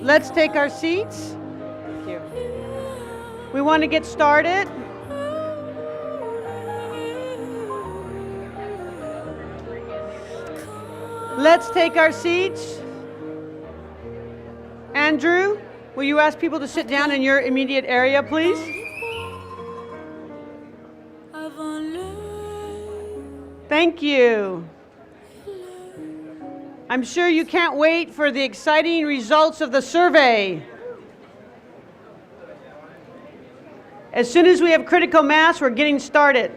Let's take our seats. Thank you. We want to get started. Let's take our seats. Andrew, will you ask people to sit down in your immediate area, please? Thank you. I'm sure you can't wait for the exciting results of the survey. As soon as we have critical mass, we're getting started.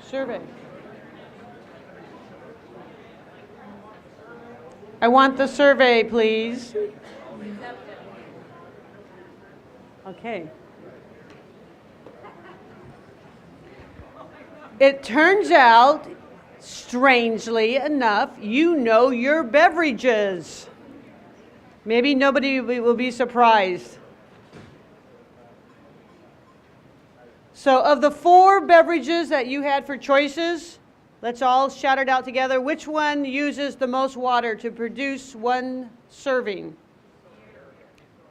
Survey. I want the survey, please. Okay. It turns out, strangely enough, you know your beverages. Maybe nobody will be surprised. So of the 4 beverages that you had for choices, let's all shout it out together. Which one uses the most water to produce one serving?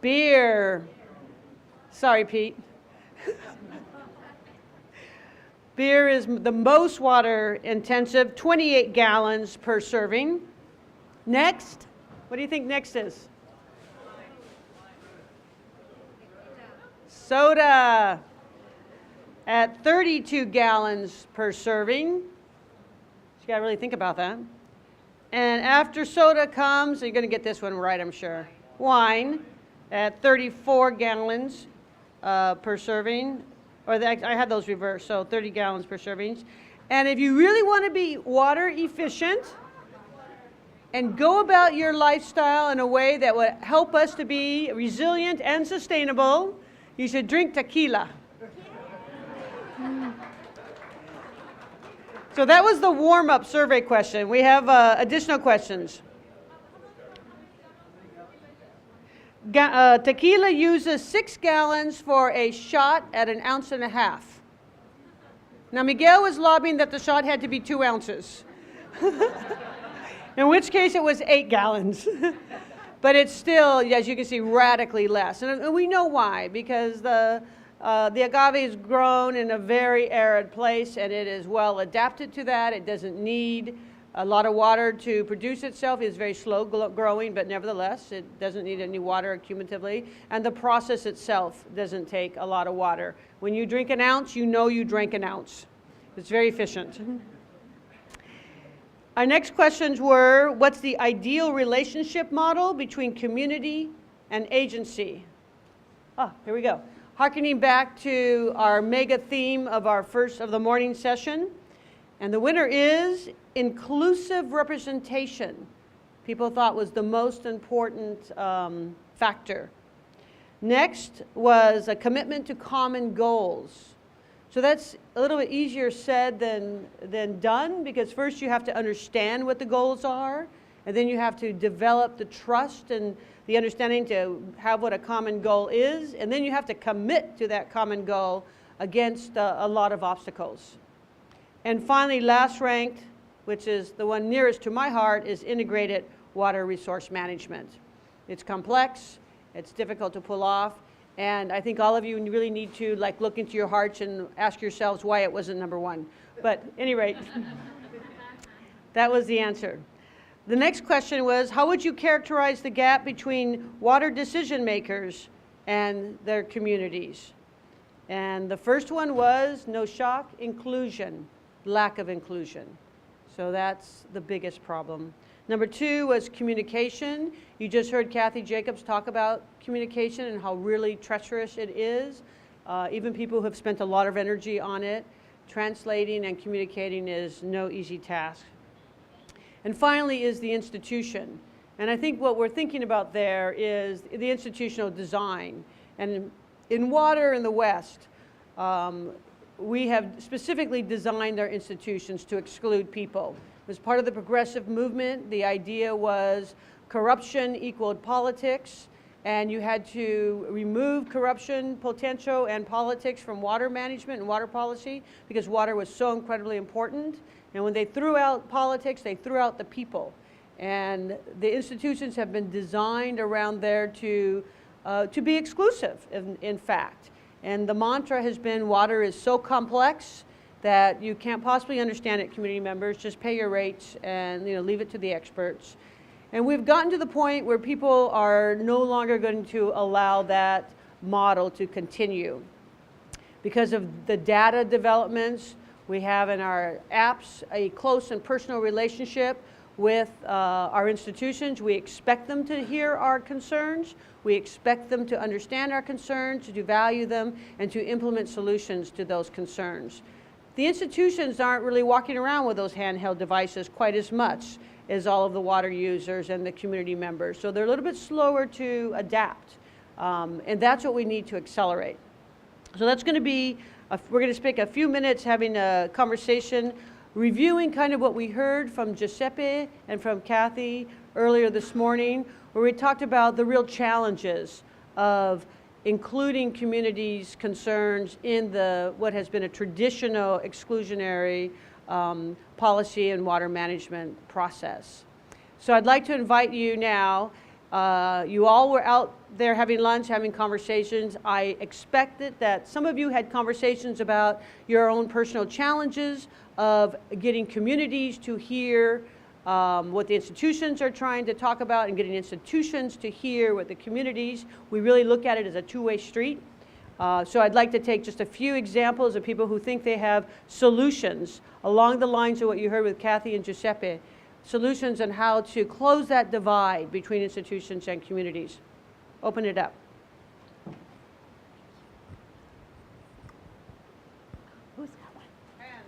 Beer. Sorry, Pete. Beer is the most water intensive, 28 gallons per serving. Next, what do you think next is? Soda at 32 gallons per serving. You gotta really think about that. And after soda comes, you're gonna get this one right, I'm sure. Wine at 34 gallons per serving. Or I had those reversed, so 30 gallons per servings. And if you really want to be water efficient and go about your lifestyle in a way that would help us to be resilient and sustainable, you should drink tequila. So that was the warm-up survey question. We have additional questions. Tequila uses 6 gallons for a shot at 1.5 ounces. Now Miguel was lobbying that the shot had to be 2 ounces. In which case it was 8 gallons. But it's still, as you can see, radically less. And we know why, because the agave is grown in a very arid place and it is well adapted to that. It doesn't need a lot of water to produce itself. It's very slow growing, but nevertheless, it doesn't need any water cumulatively. And the process itself doesn't take a lot of water. When you drink 1 ounce, you know you drank 1 ounce. It's very efficient. Our next questions were, what's the ideal relationship model between community and agency? Here we go. Harkening back to our mega theme of our first of the morning session. And the winner is inclusive representation. People thought was the most important factor. Next was a commitment to common goals. So that's a little bit easier said than done, because first you have to understand what the goals are, and then you have to develop the trust and the understanding to have what a common goal is, and then you have to commit to that common goal against a lot of obstacles. And finally, last ranked, which is the one nearest to my heart, is integrated water resource management. It's complex, it's difficult to pull off, and I think all of you really need to look into your hearts and ask yourselves why it wasn't number 1. But at any rate, that was the answer. The next question was, how would you characterize the gap between water decision makers and their communities? And the first one was, no shock, inclusion. Lack of inclusion. So that's the biggest problem. Number 2 was communication. You just heard Kathy Jacobs talk about communication and how really treacherous it is. Even people who have spent a lot of energy on it, translating and communicating is no easy task. And finally is the institution. And I think what we're thinking about there is the institutional design. And in water in the West, we have specifically designed our institutions to exclude people. As part of the progressive movement, the idea was corruption equaled politics, and you had to remove corruption potential and politics from water management and water policy because water was so incredibly important. And when they threw out politics, they threw out the people. And the institutions have been designed around there to be exclusive, in fact. And the mantra has been water is so complex that you can't possibly understand it, community members. Just pay your rates and leave it to the experts. And we've gotten to the point where people are no longer going to allow that model to continue. Because of the data developments, we have in our apps a close and personal relationship with our institutions. We expect them to hear our concerns. We expect them to understand our concerns, to value them, and to implement solutions to those concerns. The institutions aren't really walking around with those handheld devices quite as much as all of the water users and the community members. So they're a little bit slower to adapt. And that's what we need to accelerate. So that's going to be, we're going to spend a few minutes having a conversation, reviewing kind of what we heard from Giuseppe and from Kathy earlier this morning, where we talked about the real challenges of including communities' concerns in what has been a traditional exclusionary policy and water management process. So I'd like to invite you now. You all were out there having lunch, having conversations. I expected that some of you had conversations about your own personal challenges of getting communities to hear what the institutions are trying to talk about and getting institutions to hear what the communities. We really look at it as a two-way street. So I'd like to take just a few examples of people who think they have solutions along the lines of what you heard with Kathy and Giuseppe, solutions on how to close that divide between institutions and communities. Open it up. Who's got one? Hands.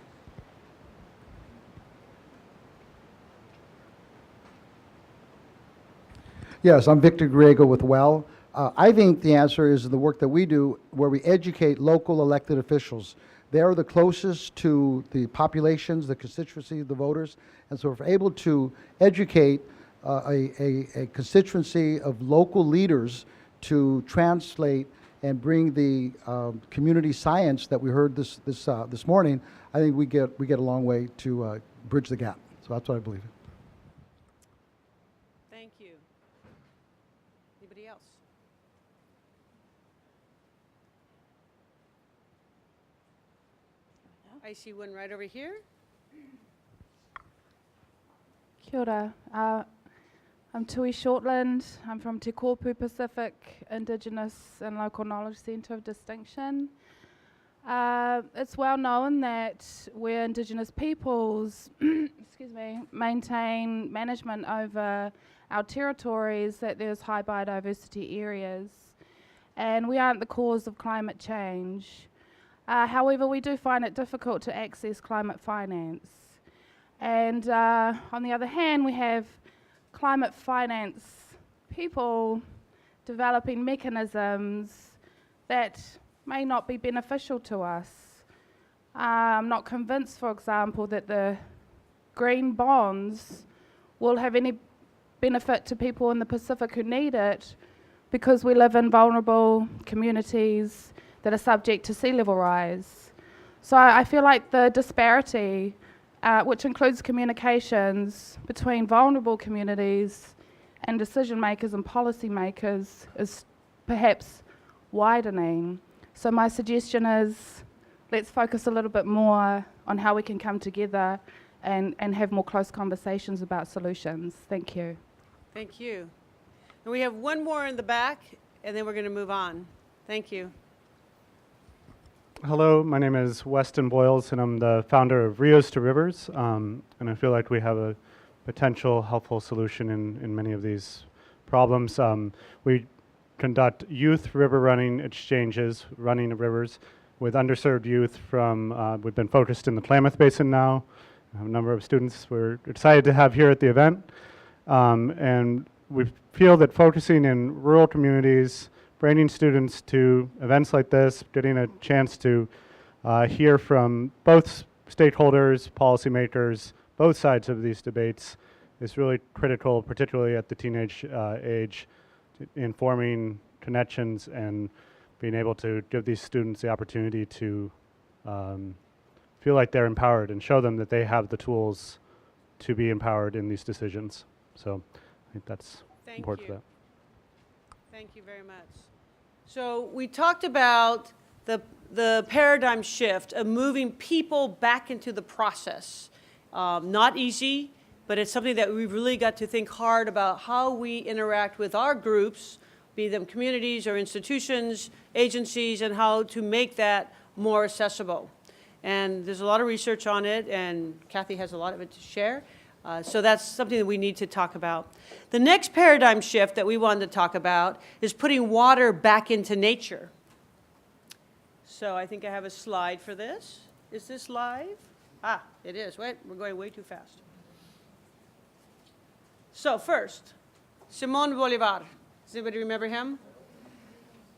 Yes, I'm Victor Griego with WELL. I think the answer is the work that we do where we educate local elected officials. They are the closest to the populations, the constituency, the voters, and so if we're able to educate a constituency of local leaders to translate and bring the community science that we heard this morning, I think we get a long way to bridge the gap. So that's what I believe. Thank you. Anybody else? I see one right over here. Kia ora. I'm Tui Shortland. I'm from Te Kōpū Pacific Indigenous and Local Knowledge Centre of Distinction. It's well known that where Indigenous peoples maintain management over our territories, that there's high biodiversity areas, and we aren't the cause of climate change. However, we do find it difficult to access climate finance. And on the other hand, we have climate finance people developing mechanisms that may not be beneficial to us. I'm not convinced, for example, that the green bonds will have any benefit to people in the Pacific who need it, because we live in vulnerable communities that are subject to sea level rise. So I feel like the disparity, which includes communications between vulnerable communities and decision makers and policy makers, is perhaps widening. So my suggestion is, let's focus a little bit more on how we can come together and have more close conversations about solutions. Thank you. Thank you. And we have one more in the back, and then we're going to move on. Thank you. Hello, my name is Weston Boyles, and I'm the founder of Rios to Rivers, and I feel like we have a potential helpful solution in many of these problems. We conduct youth river running exchanges, running of rivers, with underserved youth from, we've been focused in the Klamath Basin now. I have a number of students we're excited to have here at the event, and we feel that focusing in rural communities, bringing students to events like this, getting a chance to hear from both stakeholders, policymakers, both sides of these debates, is really critical, particularly at the teenage age, in forming connections and being able to give these students the opportunity to feel like they're empowered and show them that they have the tools to be empowered in these decisions. So I think that's important for that. Thank you very much. So we talked about the paradigm shift of moving people back into the process. Not easy, but it's something that we've really got to think hard about how we interact with our groups, be them communities or institutions, agencies, and how to make that more accessible. And there's a lot of research on it, and Kathy has a lot of it to share. So that's something that we need to talk about. The next paradigm shift that we wanted to talk about is putting water back into nature. So I think I have a slide for this. Is this live? Ah, it is. Wait, we're going way too fast. So first, Simón Bolívar. Does anybody remember him?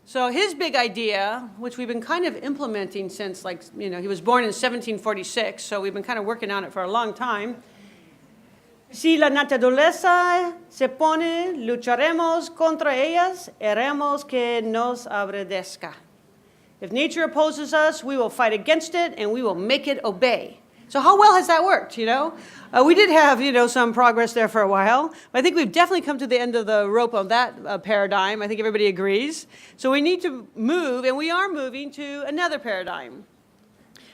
So his big idea, which we've been kind of implementing since, like, he was born in 1746, so we've been kind of working on it for a long time. Si la naturaleza se pone, lucharemos contra ellas, haremos que nos obedezca. If nature opposes us, we will fight against it, and we will make it obey. So how well has that worked, We did have, some progress there for a while. But I think we've definitely come to the end of the rope of that paradigm. I think everybody agrees. So we need to move, and we are moving to another paradigm.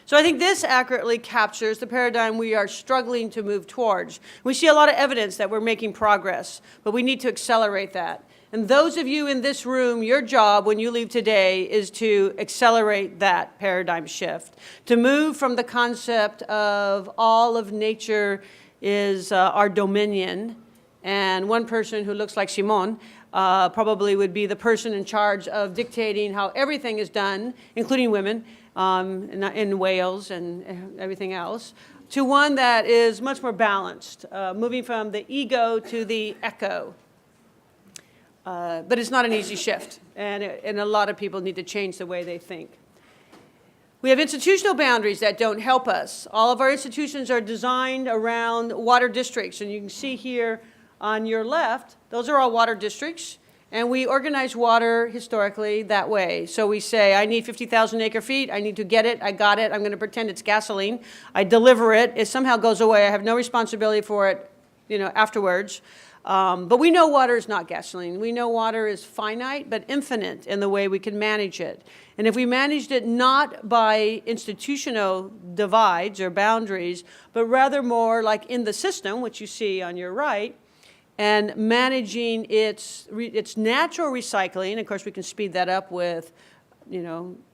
So I think this accurately captures the paradigm we are struggling to move towards. We see a lot of evidence that we're making progress, but we need to accelerate that. And those of you in this room, your job when you leave today is to accelerate that paradigm shift, to move from the concept of all of nature is our dominion, and one person who looks like Simón probably would be the person in charge of dictating how everything is done, including women, in Wales and everything else, to one that is much more balanced, moving from the ego to the echo. But it's not an easy shift, and a lot of people need to change the way they think. We have institutional boundaries that don't help us. All of our institutions are designed around water districts, and you can see here on your left, those are all water districts, and we organize water historically that way. So we say, I need 50,000 acre feet, I need to get it, I got it, I'm going to pretend it's gasoline, I deliver it, it somehow goes away, I have no responsibility for it, afterwards. But we know water is not gasoline. We know water is finite but infinite in the way we can manage it. And if we managed it not by institutional divides or boundaries, but rather more like in the system, which you see on your right, and managing its natural recycling, of course we can speed that up with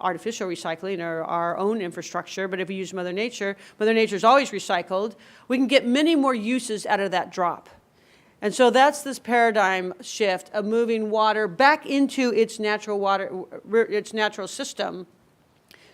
artificial recycling or our own infrastructure, but if we use Mother Nature is always recycled, we can get many more uses out of that drop. And so that's this paradigm shift of moving water back into its natural system,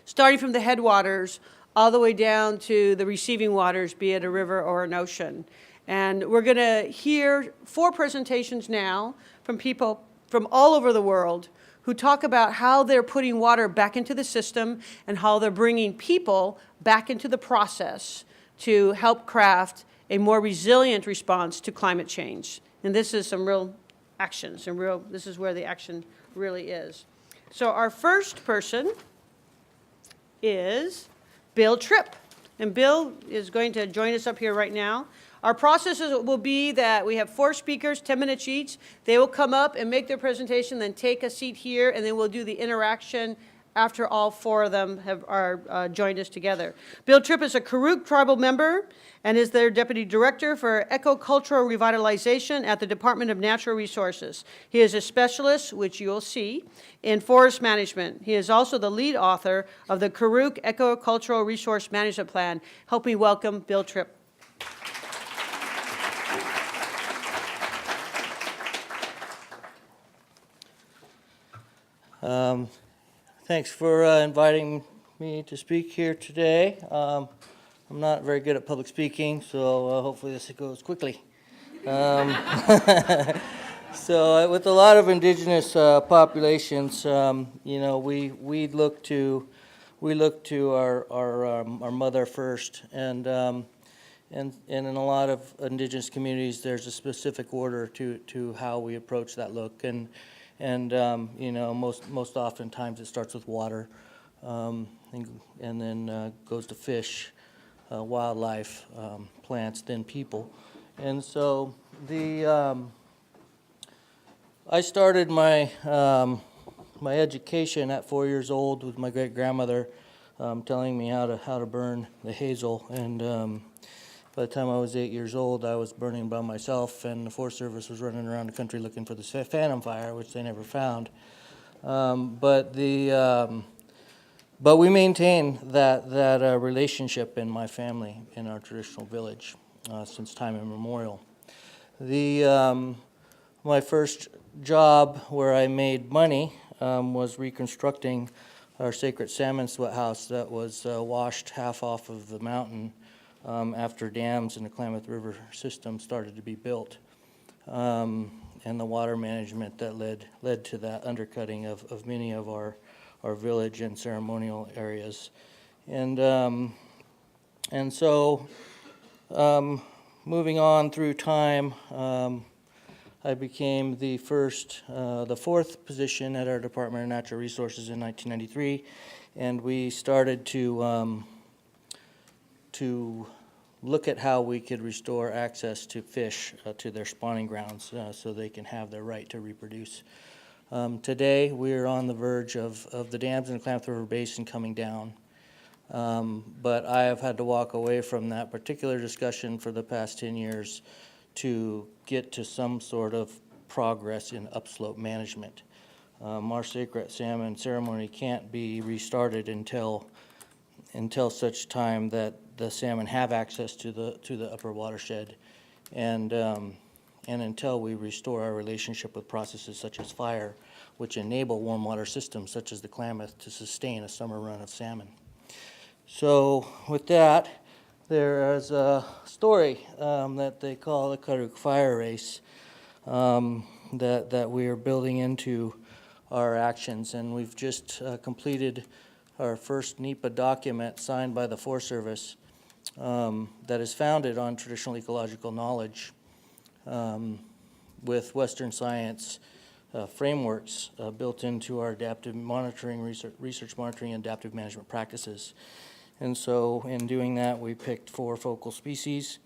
starting from the headwaters all the way down to the receiving waters, be it a river or an ocean. And we're going to hear 4 presentations now from people from all over the world who talk about how they're putting water back into the system and how they're bringing people back into the process to help craft a more resilient response to climate change. And this is some real action, this is where the action really is. So our first person is Bill Tripp. And Bill is going to join us up here right now. Our processes will be that we have 4 speakers, 10 minutes each. They will come up and make their presentation, then take a seat here, and then we'll do the interaction after all 4 of them are joined us together. Bill Tripp is a Karuk tribal member and is their Deputy Director for Ecocultural Revitalization at the Department of Natural Resources. He is a specialist, which you'll see, in forest management. He is also the lead author of the Karuk Ecocultural Resource Management Plan. Help me welcome Bill Tripp. Thanks for inviting me to speak here today. I'm not very good at public speaking, so hopefully this goes quickly. So with a lot of indigenous populations, we look to our mother first, and and in a lot of indigenous communities, there's a specific order to how we approach that look, and you know, most oftentimes it starts with water, and then goes to fish, wildlife, plants, then people. And so I started my my education at 4 years old with my great grandmother telling me how to burn the hazel, and by the time I was 8 years old, I was burning by myself, and the Forest Service was running around the country looking for the phantom fire, which they never found. But we maintain that relationship in my family, in our traditional village, since time immemorial. My first job where I made money was reconstructing our sacred salmon sweat house that was washed half off of the mountain after dams in the Klamath River system started to be built, and the water management that led to that undercutting of many of our village and ceremonial areas. And so moving on through time, I became the fourth position at our Department of Natural Resources in 1993, and we started to look at how we could restore access to fish to their spawning grounds so they can have their right to reproduce. Today, we're on the verge of the dams in the Klamath River Basin coming down, but I have had to walk away from that particular discussion for the past 10 years to get to some sort of progress in upslope management. Our sacred salmon ceremony can't be restarted until such time that the salmon have access to the upper watershed, and until we restore our relationship with processes such as fire, which enable warm water systems such as the Klamath to sustain a summer run of salmon. So with that, there is a story that they call the Karuk fire race that we are building into our actions, and we've just completed our first NEPA document signed by the Forest Service that is founded on traditional ecological knowledge with Western science frameworks built into our adaptive monitoring, research monitoring, and adaptive management practices. And so in doing that, we picked 5 focal species,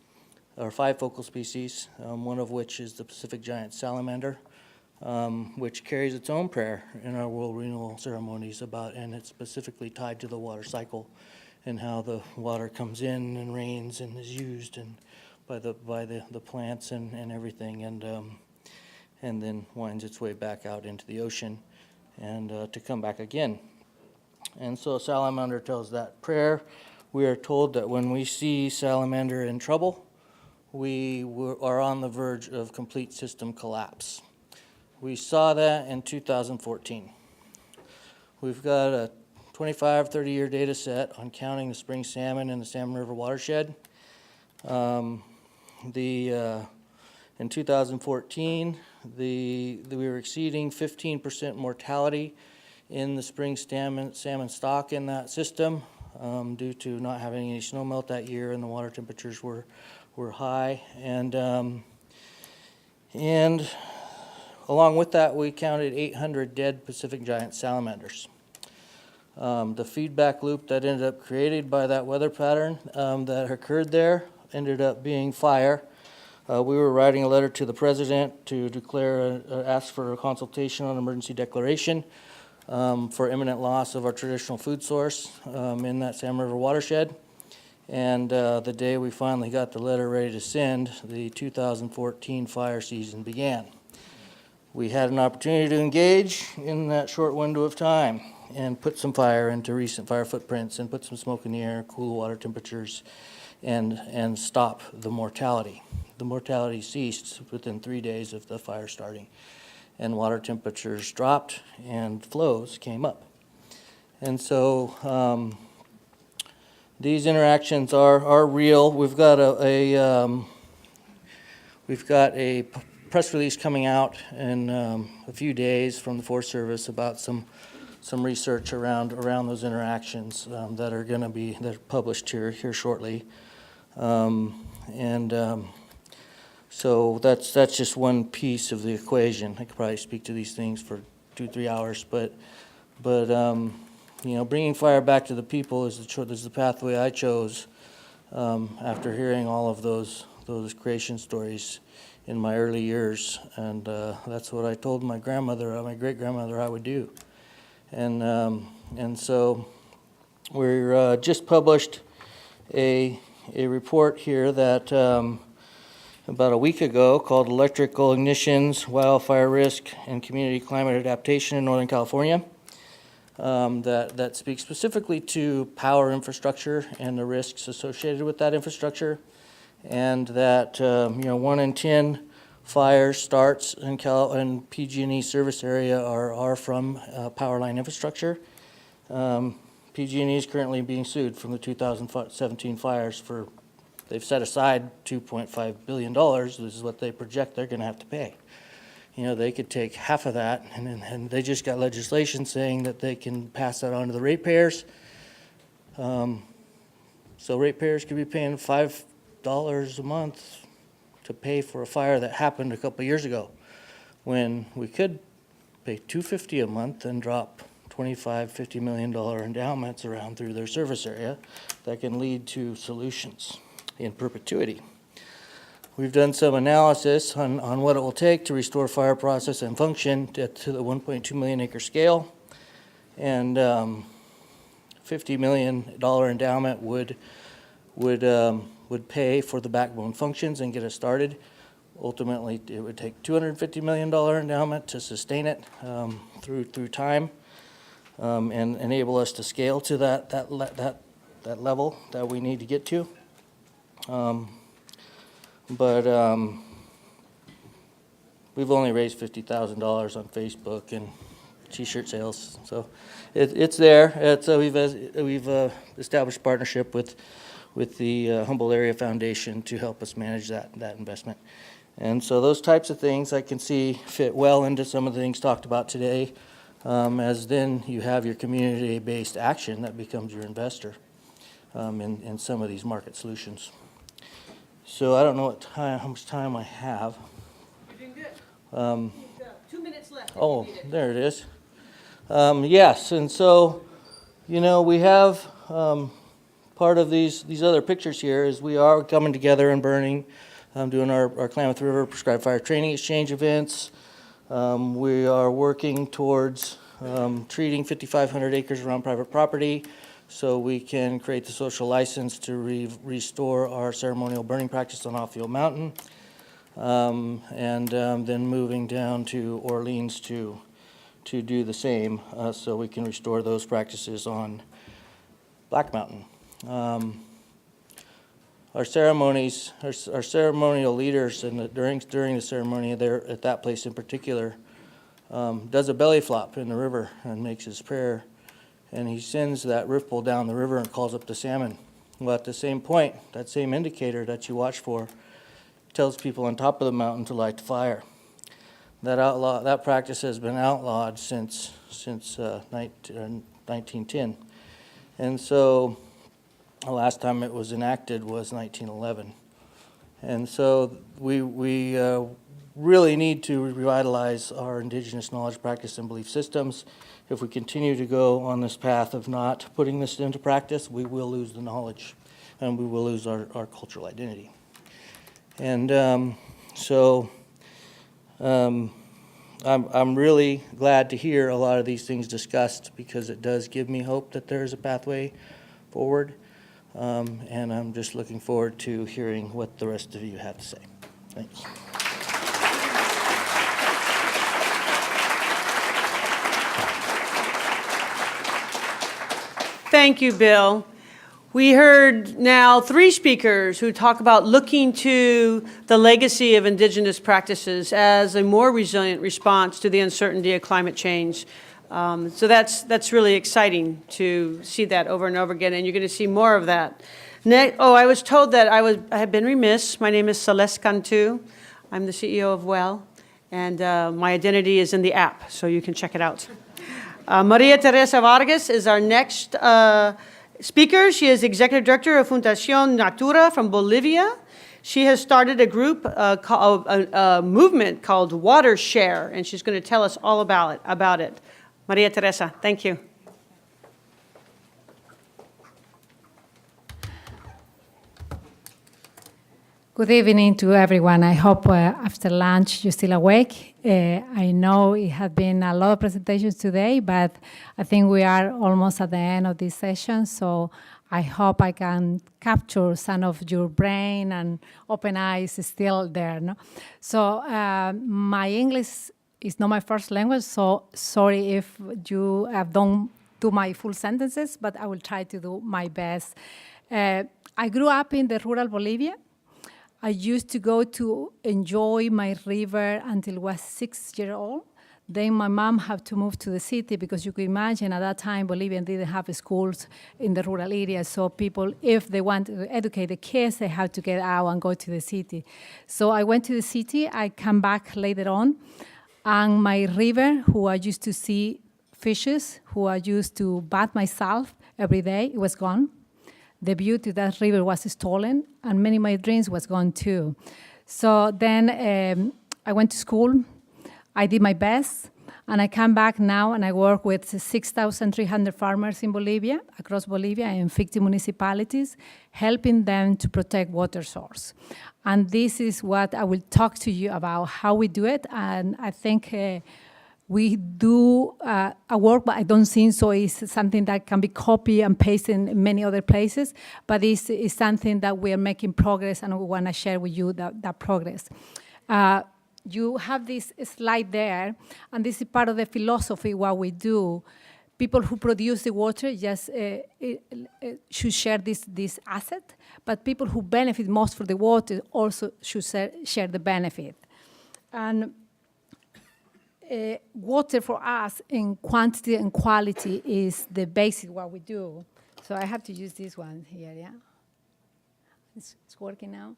one of which is the Pacific giant salamander, which carries its own prayer in our world renewal ceremonies and it's specifically tied to the water cycle and how the water comes in and rains and is used and by the plants and everything, and then winds its way back out into the ocean and to come back again. And so salamander tells that prayer. We are told that when we see salamander in trouble, we are on the verge of complete system collapse. We saw that in 2014. We've got a 25, 30-year data set on counting the spring salmon in the Salmon River watershed. In 2014, we were exceeding 15% mortality in the spring salmon stock in that system due to not having any snow melt that year, and the water temperatures were high. And along with that, we counted 800 dead Pacific giant salamanders. The feedback loop that ended up created by that weather pattern that occurred there ended up being fire. We were writing a letter to the president to ask for a consultation on emergency declaration for imminent loss of our traditional food source in that Salmon River watershed. And the day we finally got the letter ready to send, the 2014 fire season began. We had an opportunity to engage in that short window of time and put some fire into recent fire footprints and put some smoke in the air, cool water temperatures, and stop the mortality. The mortality ceased within 3 days of the fire starting, and water temperatures dropped and flows came up. And so these interactions are real. We've got a press release coming out in a few days from the Forest Service about some research around those interactions that are published here shortly. So that's just one piece of the equation. I could probably speak to these things for 2-3 hours, but you know, bringing fire back to the people is the pathway I chose after hearing all of those creation stories in my early years, and that's what I told my grandmother, my great grandmother, I would do, and so we're just published a report here that. About a week ago, called Electrical Ignitions, Wildfire Risk, and Community Climate Adaptation in Northern California, that speaks specifically to power infrastructure and the risks associated with that infrastructure, and that 1 in 10 fire starts in PG&E service area are from power line infrastructure. PG&E is currently being sued from the 2017 fires for. They've set aside $2.5 billion. This is what they project they're going to have to pay. You know, they could take half of that, and they just got legislation saying that they can pass that on to the ratepayers. So ratepayers could be paying $5 a month to pay for a fire that happened a couple of years ago, when we could pay $250 a month and drop $25-50 million endowments around through their service area that can lead to solutions in perpetuity. We've done some analysis on what it will take to restore fire process and function to the 1.2 million acre scale, and $50 million endowment would pay for the backbone functions and get us started. Ultimately, it would take $250 million endowment to sustain it through time, and enable us to scale to that level that we need to get to. But we've only raised $50,000 on Facebook and T-shirt sales, so it's there. We've established partnership with the Humboldt Area Foundation to help us manage that investment, and so those types of things I can see fit well into some of the things talked about today. As then you have your community-based action that becomes your investor in some of these market solutions. So I don't know how much time I have. You're doing good. 2 minutes left. Oh, there it is. Yes, and so, you know, we have part of these other pictures here is we are coming together and burning, doing our Klamath River Prescribed Fire Training Exchange events. We are working towards treating 5,500 acres around private property, so we can create the social license to restore our ceremonial burning practice on Off-Field Mountain, and then moving down to Orleans to do the same, so we can restore those practices on Black Mountain. Our ceremonies, our ceremonial leaders, and during the ceremony there at that place in particular, does a belly flop in the river and makes his prayer. And he sends that ripple down the river and calls up the salmon. Well, at the same point, that same indicator that you watch for tells people on top of the mountain to light the fire. That practice has been outlawed since 1910. And so the last time it was enacted was 1911. And so we really need to revitalize our indigenous knowledge, practice, and belief systems. If we continue to go on this path of not putting this into practice, we will lose the knowledge and we will lose our cultural identity. And I'm really glad to hear a lot of these things discussed, because it does give me hope that there is a pathway forward. And I'm just looking forward to hearing what the rest of you have to say. Thanks. Thank you, Bill. We heard now 3 speakers who talk about looking to the legacy of indigenous practices as a more resilient response to the uncertainty of climate change. So that's really exciting to see that over and over again, and you're going to see more of that. I was told that I have been remiss. My name is Celeste Cantu. I'm the CEO of WELL, and my identity is in the app, so you can check it out. Maria Teresa Vargas is our next speaker. She is Executive Director of Fundación Natura from Bolivia. She has started a group, a movement called Watershed, and she's going to tell us all about it. Maria Teresa, thank you. Good evening to everyone. I hope after lunch you're still awake. I know it has been a lot of presentations today, but I think we are almost at the end of this session, so I hope I can capture some of your brain and open eyes still there. No? So my English is not my first language, so sorry if you don't do my full sentences, but I will try to do my best. I grew up in the rural Bolivia. I used to go to enjoy my river until I was 6 years old. Then my mom had to move to the city because you could imagine at that time Bolivia didn't have schools in the rural areas. So people, if they want to educate the kids, they have to get out and go to the city. So I went to the city. I come back later on. And my river, who I used to see fishes, who I used to bath myself every day, it was gone. The beauty of that river was stolen, and many of my dreams was gone too. So then I went to school. I did my best, and I come back now, and I work with 6,300 farmers in Bolivia, across Bolivia, in 50 municipalities, helping them to protect water source. And this is what I will talk to you about, how we do it, and I think we do a work, but I don't think so it's something that can be copied and pasted in many other places, but it's something that we are making progress, and we want to share with you that progress. You have this slide there, and this is part of the philosophy what we do. People who produce the water just should share this asset, but people who benefit most from the water also should share the benefit. And water for us in quantity and quality is the basic what we do. So I have to use this one here, yeah? It's working now.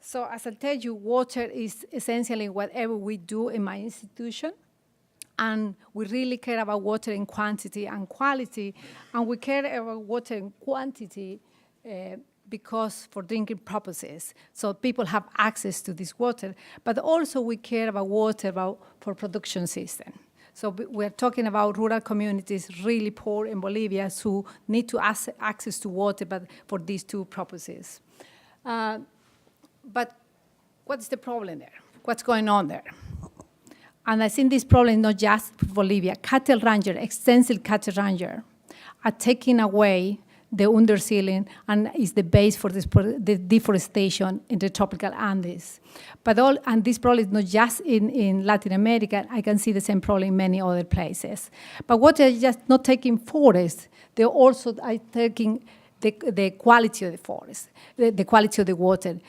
So as I tell you, water is essentially whatever we do in my institution. And we really care about water in quantity and quality. And we care about water in quantity because for drinking purposes, so people have access to this water. But also we care about water for production system. So we're talking about rural communities, really poor in Bolivia, who need to access to water, but for these two purposes. But what's the problem there? What's going on there? And I think this problem is not just for Bolivia. Cattle rancher, extensive cattle rancher, are taking away the underceiling and is the base for the deforestation in the tropical Andes. And this problem is not just in Latin America. I can see the same problem in many other places. But what they're just not taking forests, they also are taking the quality of the forest, the quality of the water.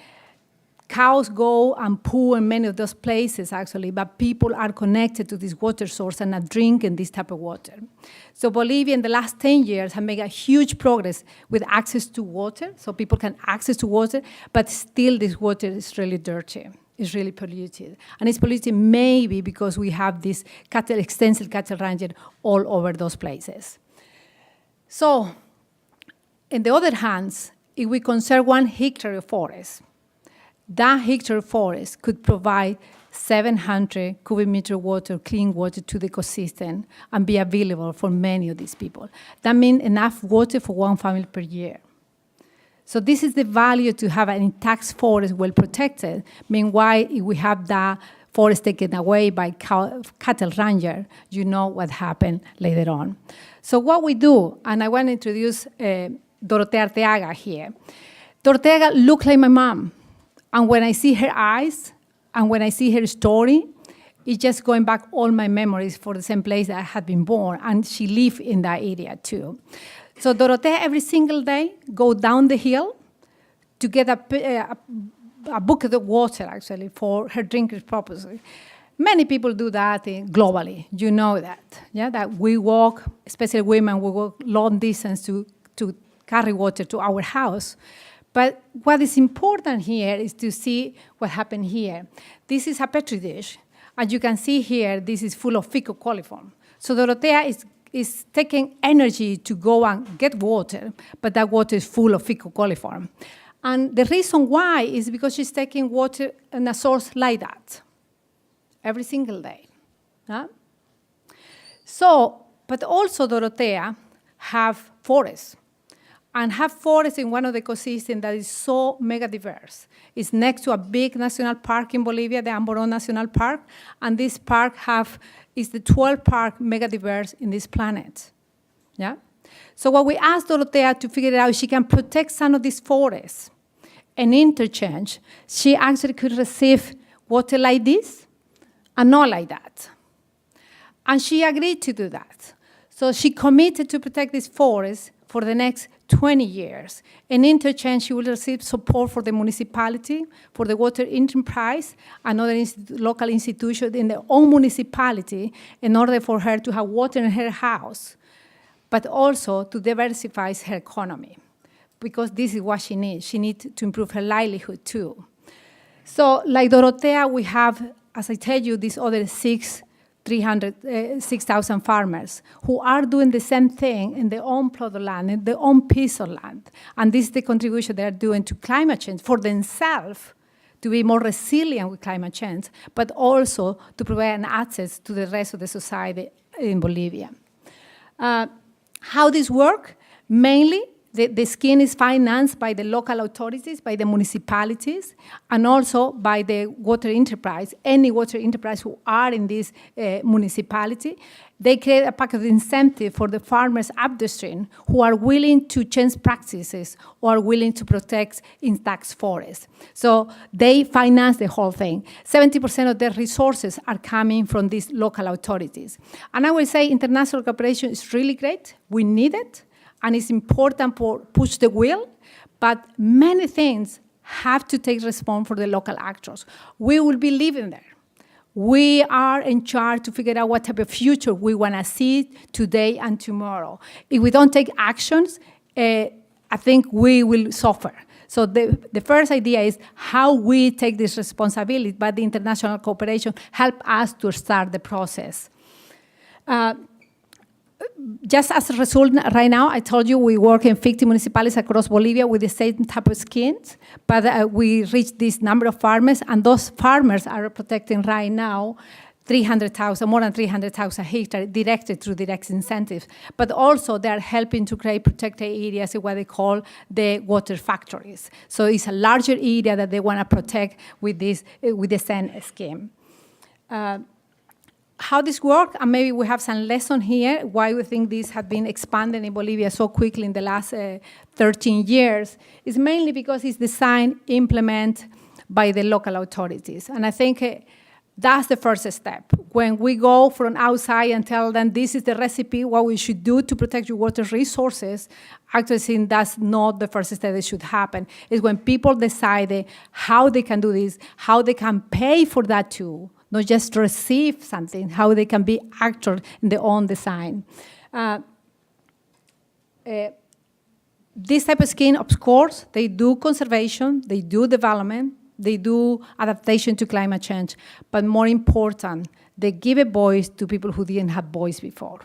Cows go and poo in many of those places, actually, but people are connected to this water source and are drinking this type of water. So Bolivia, in the last 10 years, has made a huge progress with access to water, so people can access to water, but still this water is really dirty. It's really polluted. And it's polluted maybe because we have this extensive cattle rancher all over those places. So, on the other hand, if we conserve 1 hectare of forest, that hectare of forest could provide 700 cubic meter water, clean water to the ecosystem and be available for many of these people. That means enough water for 1 family per year. So this is the value to have an intact forest well protected. Meanwhile, if we have that forest taken away by cattle rancher, you know what happened later on. So what we do, and I want to introduce Dorotea Arteaga here. Dorotea looks like my mom. And when I see her eyes, and when I see her story, it's just going back all my memories for the same place that I had been born, and she lived in that area too. So Dorotea every single day go down the hill to get a bucket of water, actually, for her drinking purposes. Many people do that globally, you know that, yeah? That we walk, especially women, we walk long distance to carry water to our house. But what is important here is to see what happened here. This is a petri dish. As you can see here, this is full of fecal coliform. So Dorotea is taking energy to go and get water, but that water is full of fecal coliform. And the reason why is because she's taking water in a source like that every single day. Huh? So, but also Dorotea have forests, and have forests in one of the ecosystems that is so mega diverse. It's next to a big national park in Bolivia, the Amborón National Park, and this park is the 12th park mega diverse in this planet. Yeah? So what we asked Dorotea to figure out, she can protect some of these forests and interchange. She actually could receive water like this and not like that. And she agreed to do that. So she committed to protect this forest for the next 20 years. In interchange, she will receive support for the municipality, for the water enterprise, and other local institutions in their own municipality in order for her to have water in her house, but also to diversify her economy, because this is what she needs. She needs to improve her livelihood too. So like Dorotea, we have, as I tell you, these other 6,000 farmers who are doing the same thing in their own plot of land, in their own piece of land. And this is the contribution they are doing to climate change for themselves, to be more resilient with climate change, but also to provide an access to the rest of the society in Bolivia. How this works? Mainly, the scheme is financed by the local authorities, by the municipalities, and also by the water enterprise, any water enterprise who are in this municipality. They create a package of incentive for the farmers upstream who are willing to change practices or are willing to protect intact forests. So they finance the whole thing. 70% of their resources are coming from these local authorities. And I will say international cooperation is really great. We need it. And it's important to push the wheel, but many things have to take response for the local actors. We will be living there. We are in charge to figure out what type of future we want to see today and tomorrow. If we don't take actions, I think we will suffer. So the first idea is how we take this responsibility, but the international cooperation help us to start the process. Just as a result, right now, I told you we work in 50 municipalities across Bolivia with the same type of schemes, but we reached this number of farmers, and those farmers are protecting right now 300,000, more than 300,000 hectares directed through direct incentives. But also they are helping to create protected areas, what they call the water factories. So it's a larger area that they want to protect with this, with the same scheme. How this works, and maybe we have some lesson here, why we think this has been expanded in Bolivia so quickly in the last 13 years, is mainly because it's designed, implemented by the local authorities. And I think that's the first step. When we go from outside and tell them this is the recipe, what we should do to protect your water resources, actually think that's not the first step that should happen. It's when people decide how they can do this, how they can pay for that too, not just receive something, how they can be actors in their own design. This type of scheme, of course, they do conservation, they do development, they do adaptation to climate change, but more important, they give a voice to people who didn't have voice before.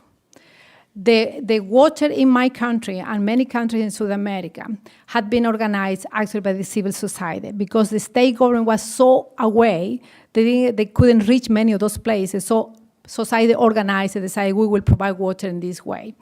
The water in my country and many countries in South America had been organized actually by the civil society because the state government was so away, they couldn't reach many of those places. So society organized and decided we will provide water in this way.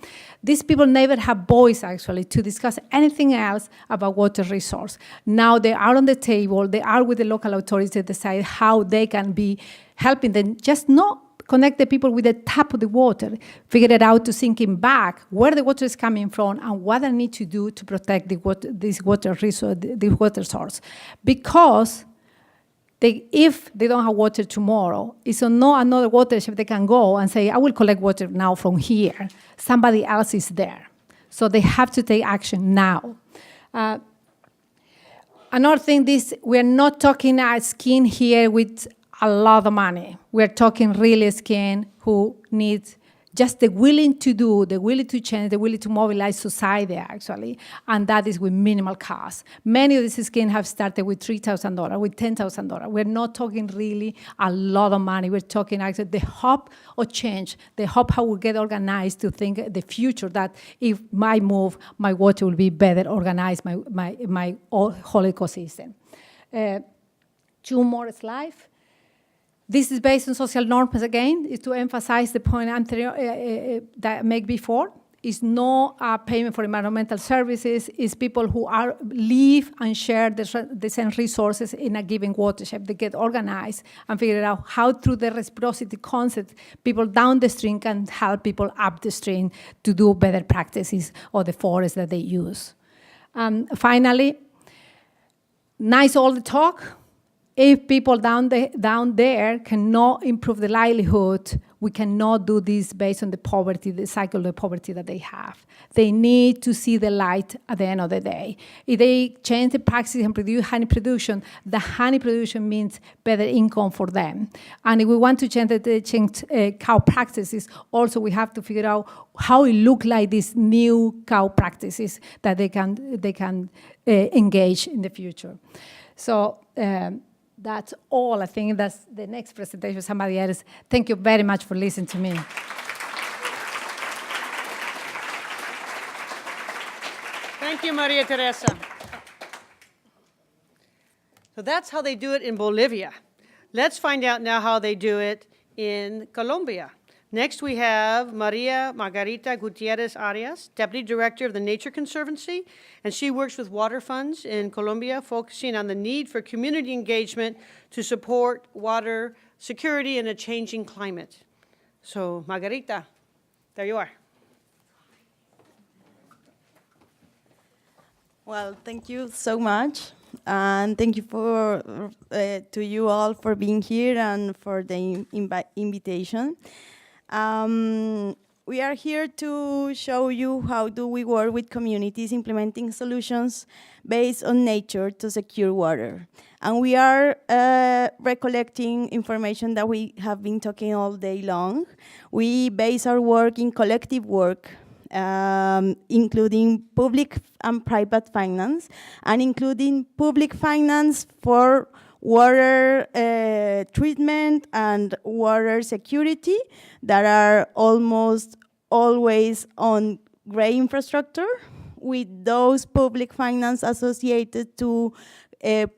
These people never have voice actually to discuss anything else about water resource. Now they are on the table, they are with the local authorities to decide how they can be helping them, just not connect the people with the tap of the water, figure it out to thinking back where the water is coming from and what they need to do to protect this water resource, the water source. Because if they don't have water tomorrow, it's not another watershed they can go and say, I will collect water now from here. Somebody else is there. So they have to take action now. Another thing, we're not talking a scheme here with a lot of money. We're talking really a scheme who needs just the willing to do, the willing to change, the willing to mobilize society, actually, and that is with minimal cost. Many of these schemes have started with $3,000, with $10,000. We're not talking really a lot of money. We're talking actually the hope of change, the hope how we get organized to think the future, that if my move, my water will be better organized, my whole ecosystem. 2 more slides. This is based on social norms again, is to emphasize the point that I made before. It's no payment for environmental services, it's people who live and share the same resources in a given watershed. They get organized and figure out how through the reciprocity concept, people down the stream can help people up the stream to do better practices of the forest that they use. Finally, nice all the talk. If people down there cannot improve the livelihood, we cannot do this based on the poverty, the cycle of poverty that they have. They need to see the light at the end of the day. If they change the practice and produce honey production, the honey production means better income for them. And if we want to change cow practices, also we have to figure out how it look like these new cow practices that they can engage in the future. So. That's all. I think that's the next presentation. Somebody else. Thank you very much for listening to me. Thank you, Maria Teresa. So that's how they do it in Bolivia. Let's find out now how they do it in Colombia. Next, we have Maria Margarita Gutierrez Arias, Deputy Director of the Nature Conservancy, and she works with water funds in Colombia, focusing on the need for community engagement to support water security in a changing climate. So, Margarita, there you are. Well, thank you so much, and thank you to you all for being here and for the invitation. We are here to show you how do we work with communities implementing solutions based on nature to secure water. And we are recollecting information that we have been talking all day long. We base our work in collective work, including public and private finance, and including public finance for water treatment and water security that are almost always on gray infrastructure, with those public finance associated to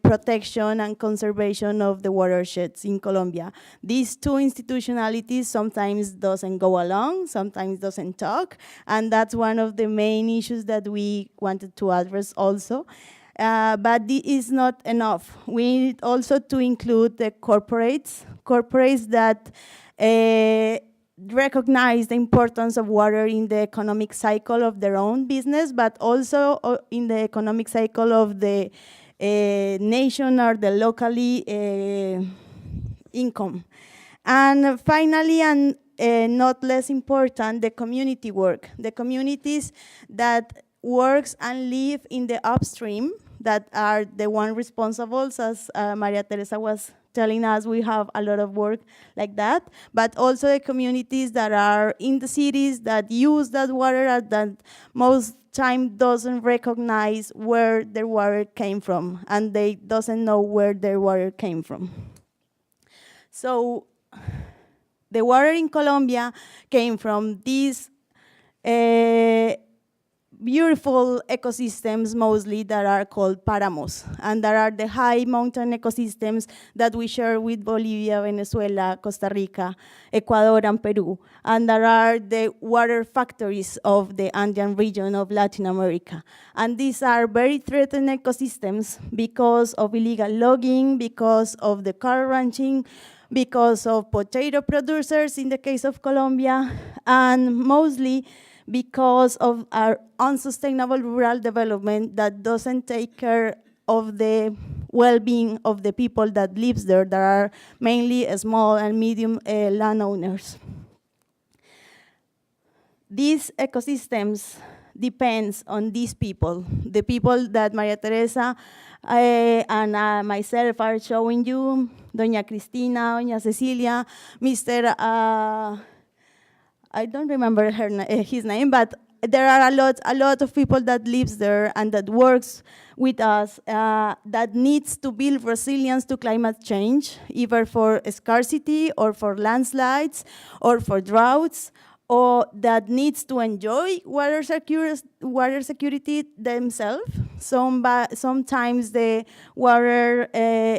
protection and conservation of the watersheds in Colombia. These two institutionalities sometimes doesn't go along, sometimes doesn't talk, and that's one of the main issues that we wanted to address also. But this is not enough. We need also to include the corporates that recognize the importance of water in the economic cycle of their own business, but also in the economic cycle of the nation or the locally income. And finally, and not less important, the community work. The communities that works and live in the upstream, that are the one responsible, as Maria Teresa was telling us, we have a lot of work like that, but also the communities that are in the cities that use that water that most time doesn't recognize where their water came from, and they doesn't know where their water came from. So the water in Colombia came from these beautiful ecosystems mostly that are called páramos, and that are the high mountain ecosystems that we share with Bolivia, Venezuela, Costa Rica, Ecuador, and Peru, and that are the water factories of the Andean region of Latin America. And these are very threatened ecosystems because of illegal logging, because of the car ranching, because of potato producers in the case of Colombia, and mostly because of our unsustainable rural development that doesn't take care of the well-being of the people that lives there, that are mainly small and medium landowners. These ecosystems depends on these people, the people that Maria Teresa and myself are showing you, Doña Cristina, Doña Cecilia, Mr. I don't remember his name, but there are a lot of people that lives there and that works with us that needs to build resilience to climate change, either for scarcity or for landslides or for droughts, or that needs to enjoy water security themselves. Sometimes the water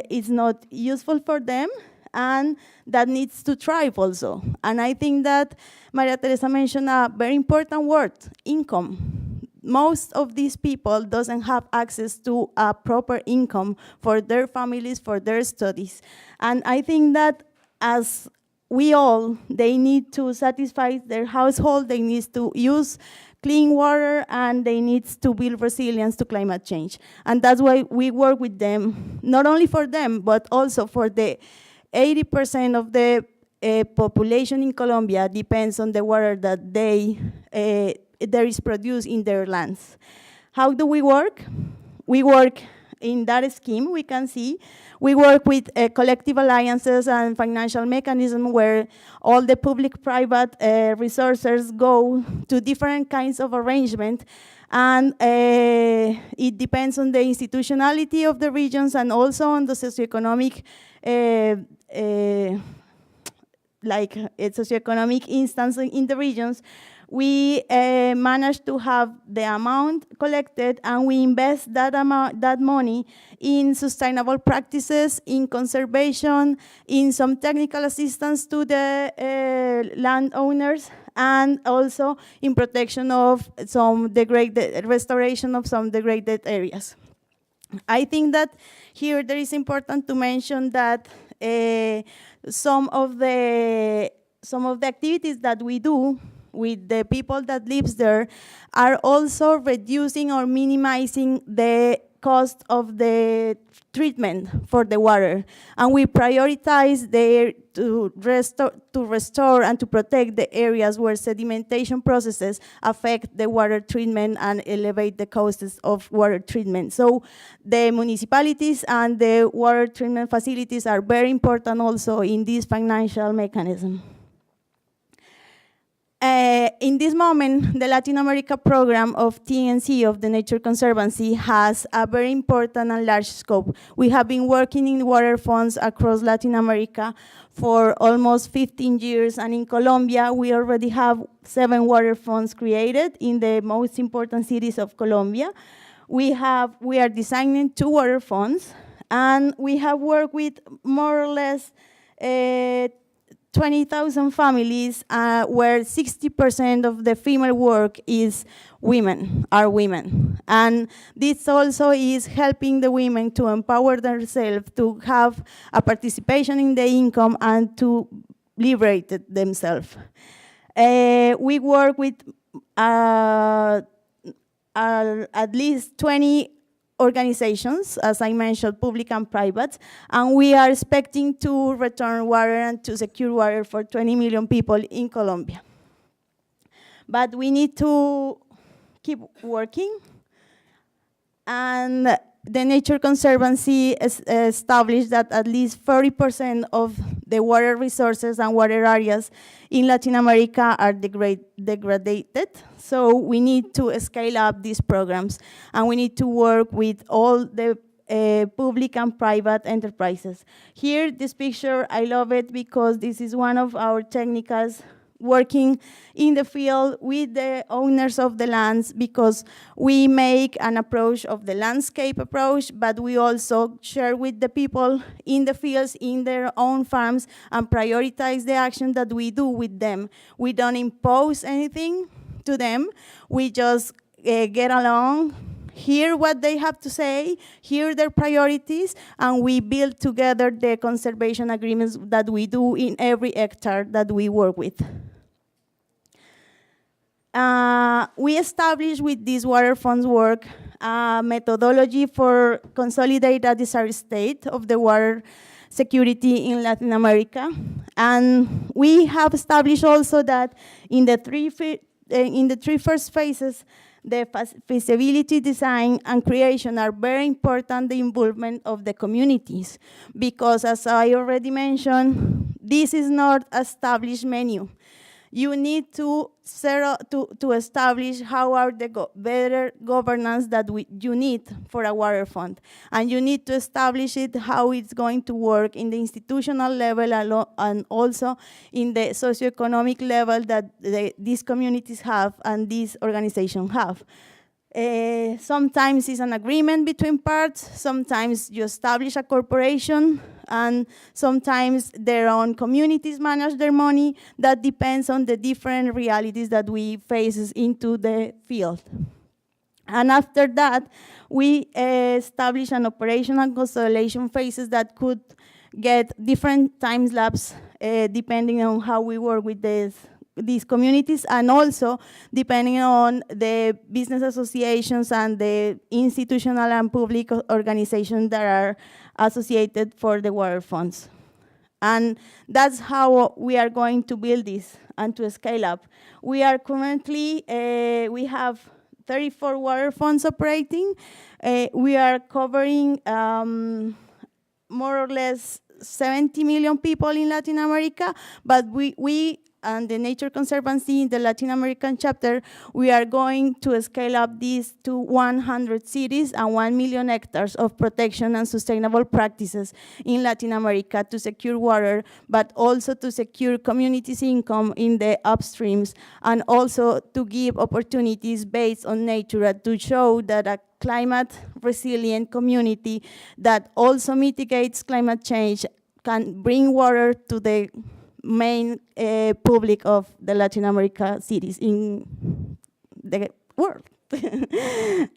is not useful for them, and that needs to thrive also. And I think that Maria Teresa mentioned a very important word, income. Most of these people doesn't have access to a proper income for their families, for their studies. And I think that as they need to satisfy their household, they need to use clean water, and they need to build resilience to climate change. And that's why we work with them, not only for them, but also for the 80% of the population in Colombia depends on the water that there is produced in their lands. How do we work? We work in that scheme, we can see. We work with collective alliances and financial mechanisms where all the public-private resources go to different kinds of arrangement, and it depends on the institutionality of the regions and also on the socioeconomic socioeconomic instance in the regions. We managed to have the amount collected, and we invest that money in sustainable practices, in conservation, in some technical assistance to the landowners, and also in protection of some restoration of some degraded areas. I think that here there is important to mention that some of the activities that we do with the people that lives there are also reducing or minimizing the cost of the treatment for the water. And we prioritize to restore and to protect the areas where sedimentation processes affect the water treatment and elevate the costs of water treatment. So the municipalities and the water treatment facilities are very important also in this financial mechanism. In this moment, the Latin America program of TNC, of the Nature Conservancy, has a very important and large scope. We have been working in water funds across Latin America for almost 15 years, and in Colombia, we already have 7 water funds created in the most important cities of Colombia. We are designing 2 water funds, and we have worked with more or less 20,000 families where 60% of the female work are women. And this also is helping the women to empower themselves, to have a participation in the income and to liberate themselves. We work with at least 20 organizations, as I mentioned, public and private, and we are expecting to return water and to secure water for 20 million people in Colombia. But we need to keep working, and the Nature Conservancy established that at least 40% of the water resources and water areas in Latin America are degraded. So we need to scale up these programs, and we need to work with all the public and private enterprises. Here, this picture, I love it because this is one of our technicals working in the field with the owners of the lands, because we make an approach of the landscape approach, but we also share with the people in the fields, in their own farms, and prioritize the action that we do with them. We don't impose anything to them. We just get along, hear what they have to say, hear their priorities, and we build together the conservation agreements that we do in every hectare that we work with. We established with this water funds work a methodology for consolidate a desired state of the water security in Latin America. And we have established also that in the three first phases, the feasibility, design, and creation are very important, the involvement of the communities, because as I already mentioned, this is not established menu. you need to to establish how are the better governance that you need for a water fund. And you need to establish it, how it's going to work in the institutional level and also in the socioeconomic level that these communities have and these organizations have. Sometimes it's an agreement between parts, sometimes you establish a corporation, and sometimes their own communities manage their money. That depends on the different realities that we face into the field. And after that, we establish an operation and consolidation phases that could get different time lapse depending on how we work with these communities, and also depending on the business associations and the institutional and public organizations that are associated for the water funds. And that's how we are going to build this and to scale up. We are currently, we have 34 water funds operating. We are covering more or less 70 million people in Latin America, but we and the Nature Conservancy in the Latin American chapter, we are going to scale up this to 100 cities and 1 million hectares of protection and sustainable practices in Latin America to secure water, but also to secure communities' income in the upstreams, and also to give opportunities based on nature to show that a climate resilient community that also mitigates climate change can bring water to the main public of the Latin America cities in the world.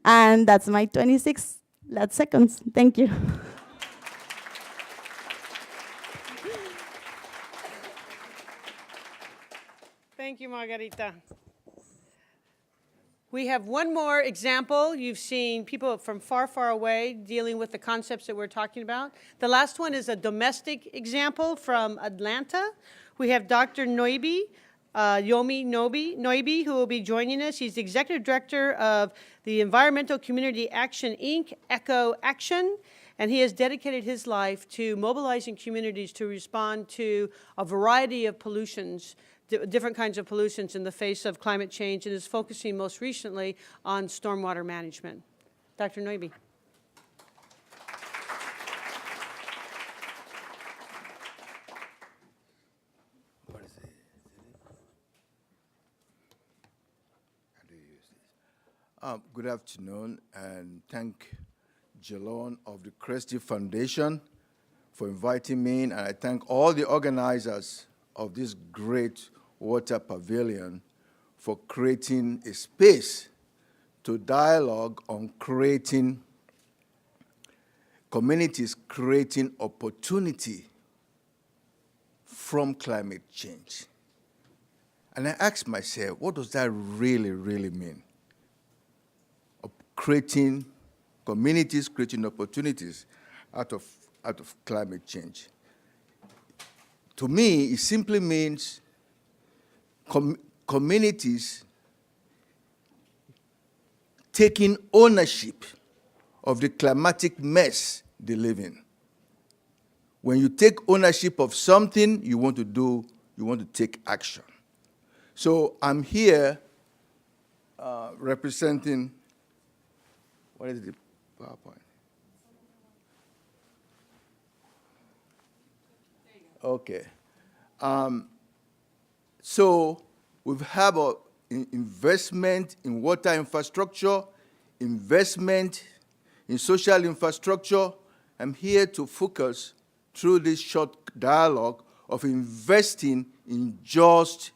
And that's my 26 last seconds. Thank you. Thank you, Margarita. We have one more example. You've seen people from far, far away dealing with the concepts that we're talking about. The last one is a domestic example from Atlanta. We have Dr. Yomi Noibi, who will be joining us. He's the Executive Director of the Environmental Community Action, Inc., ECHO Action, and he has dedicated his life to mobilizing communities to respond to a variety of pollutions, different kinds of pollutions in the face of climate change, and is focusing most recently on stormwater management. Dr. Noibi. Good afternoon, and thank Jalon of the Cresty Foundation for inviting me in, and I thank all the organizers of this great Water Pavilion for creating a space to dialogue on creating communities, creating opportunity from climate change. And I asked myself, what does that really, really mean? Creating communities, creating opportunities out of climate change. To me, it simply means communities taking ownership of the climatic mess they live in. When you take ownership of something you want to take action. So I'm here representing, what is the PowerPoint? Okay. So we've had investment in water infrastructure, investment in social infrastructure. I'm here to focus through this short dialogue of investing in just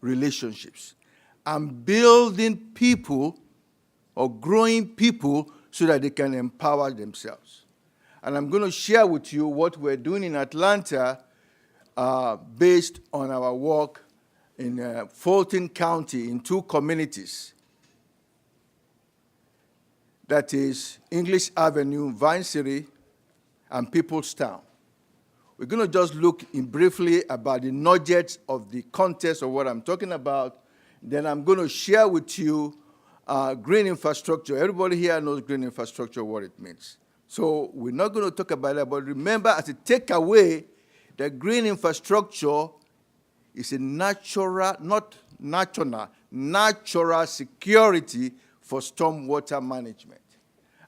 relationships and building people or growing people so that they can empower themselves. And I'm going to share with you what we're doing in Atlanta based on our work in Fulton County in 2 communities. That is English Avenue, Vine City, and Peoplestown. We're going to just look briefly about the nuggets of the context of what I'm talking about. Then I'm going to share with you green infrastructure. Everybody here knows green infrastructure, what it means. So we're not going to talk about that, but remember as a takeaway that green infrastructure is a natural, not national, natural security for stormwater management.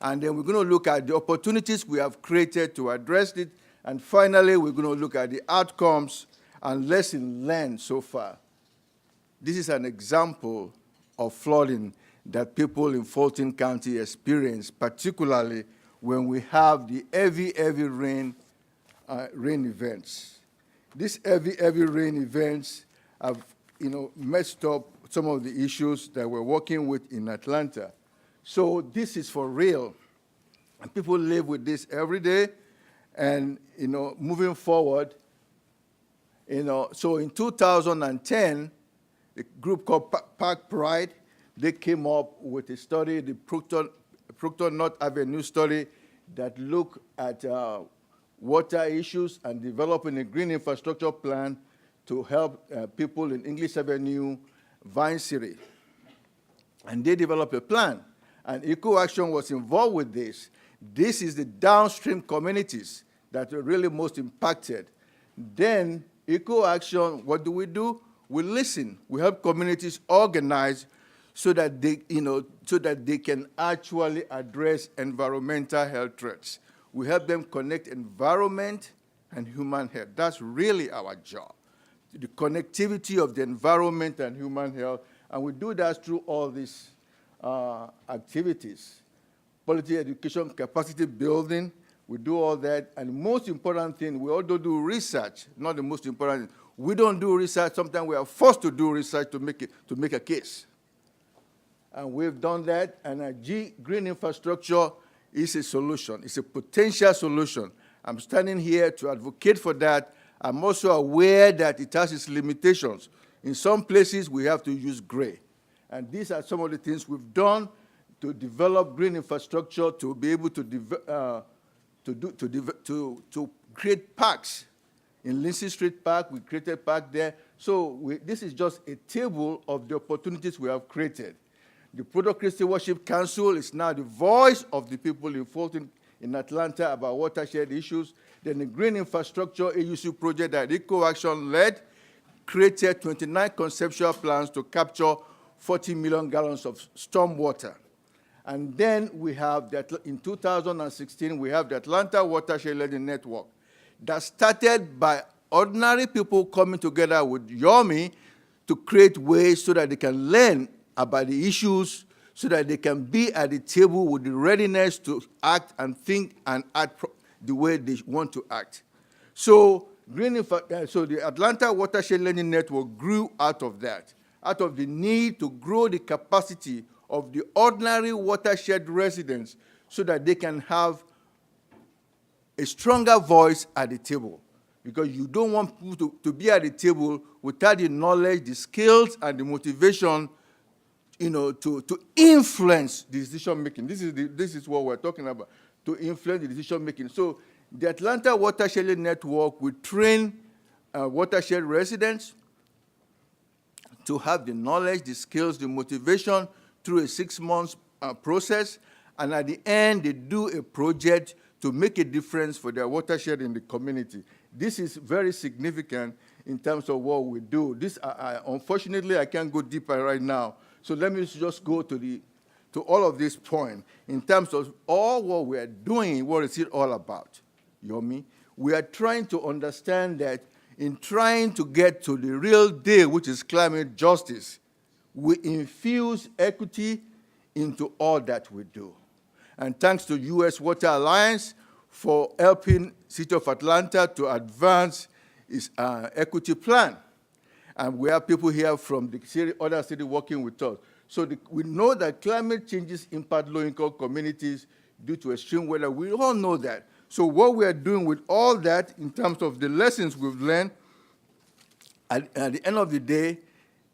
And then we're going to look at the opportunities we have created to address it. And finally, we're going to look at the outcomes and lessons learned so far. This is an example of flooding that people in Fulton County experience, particularly when we have the heavy rain events. These heavy rain events have, messed up some of the issues that we're working with in Atlanta. So this is for real. And people live with this every day. And, moving forward, so in 2010, a group called Park Pride, they came up with a study, the Proctor North Avenue study, that looked at water issues and developing a green infrastructure plan to help people in English Avenue, Vine City. And they developed a plan. And EcoAction was involved with this. This is the downstream communities that are really most impacted. Then EcoAction, what do? We listen. We help communities organize so that they can actually address environmental health threats. We help them connect environment and human health. That's really our job, the connectivity of the environment and human health. And we do that through all these activities. Quality education, capacity building, we do all that. And the most important thing, we also do research, not the most important thing. We don't do research. Sometimes we are forced to do research to make a case. And we've done that, and green infrastructure is a solution. It's a potential solution. I'm standing here to advocate for that. I'm also aware that it has its limitations. In some places, we have to use gray. And these are some of the things we've done to develop green infrastructure to be able to create parks. In Lindsay Street Park, we created a park there. So this is just a table of the opportunities we have created. The Proto Christi Worship Council is now the voice of the people in Fulton, in Atlanta, about watershed issues. Then the Green Infrastructure AUC project that EcoAction led created 29 conceptual plans to capture 40 million gallons of storm water. And then we have, in 2016, we have the Atlanta Watershed Learning Network that started by ordinary people coming together with YOMI to create ways so that they can learn about the issues, so that they can be at the table with the readiness to act and think and act the way they want to act. So, the Atlanta Watershed Learning Network grew out of that, out of the need to grow the capacity of the ordinary watershed residents so that they can have a stronger voice at the table. Because you don't want people to be at the table without the knowledge, the skills, and the motivation to influence the decision-making. This is what we're talking about, to influence the decision-making. So the Atlanta Watershed Network will train watershed residents to have the knowledge, the skills, the motivation through a 6-month process. And at the end, they do a project to make a difference for their watershed in the community. This is very significant in terms of what we do. This, unfortunately, I can't go deeper right now. So let me just go to all of this point in terms of all what we are doing. What is it all about, Yomi? We are trying to understand that in trying to get to the real deal, which is climate justice, we infuse equity into all that we do. And thanks to U.S. Water Alliance for helping City of Atlanta to advance its equity plan. And we have people here from the city, other cities working with us. So we know that climate changes impact low-income communities due to extreme weather. We all know that. So what we are doing with all that in terms of the lessons we've learned, at the end of the day,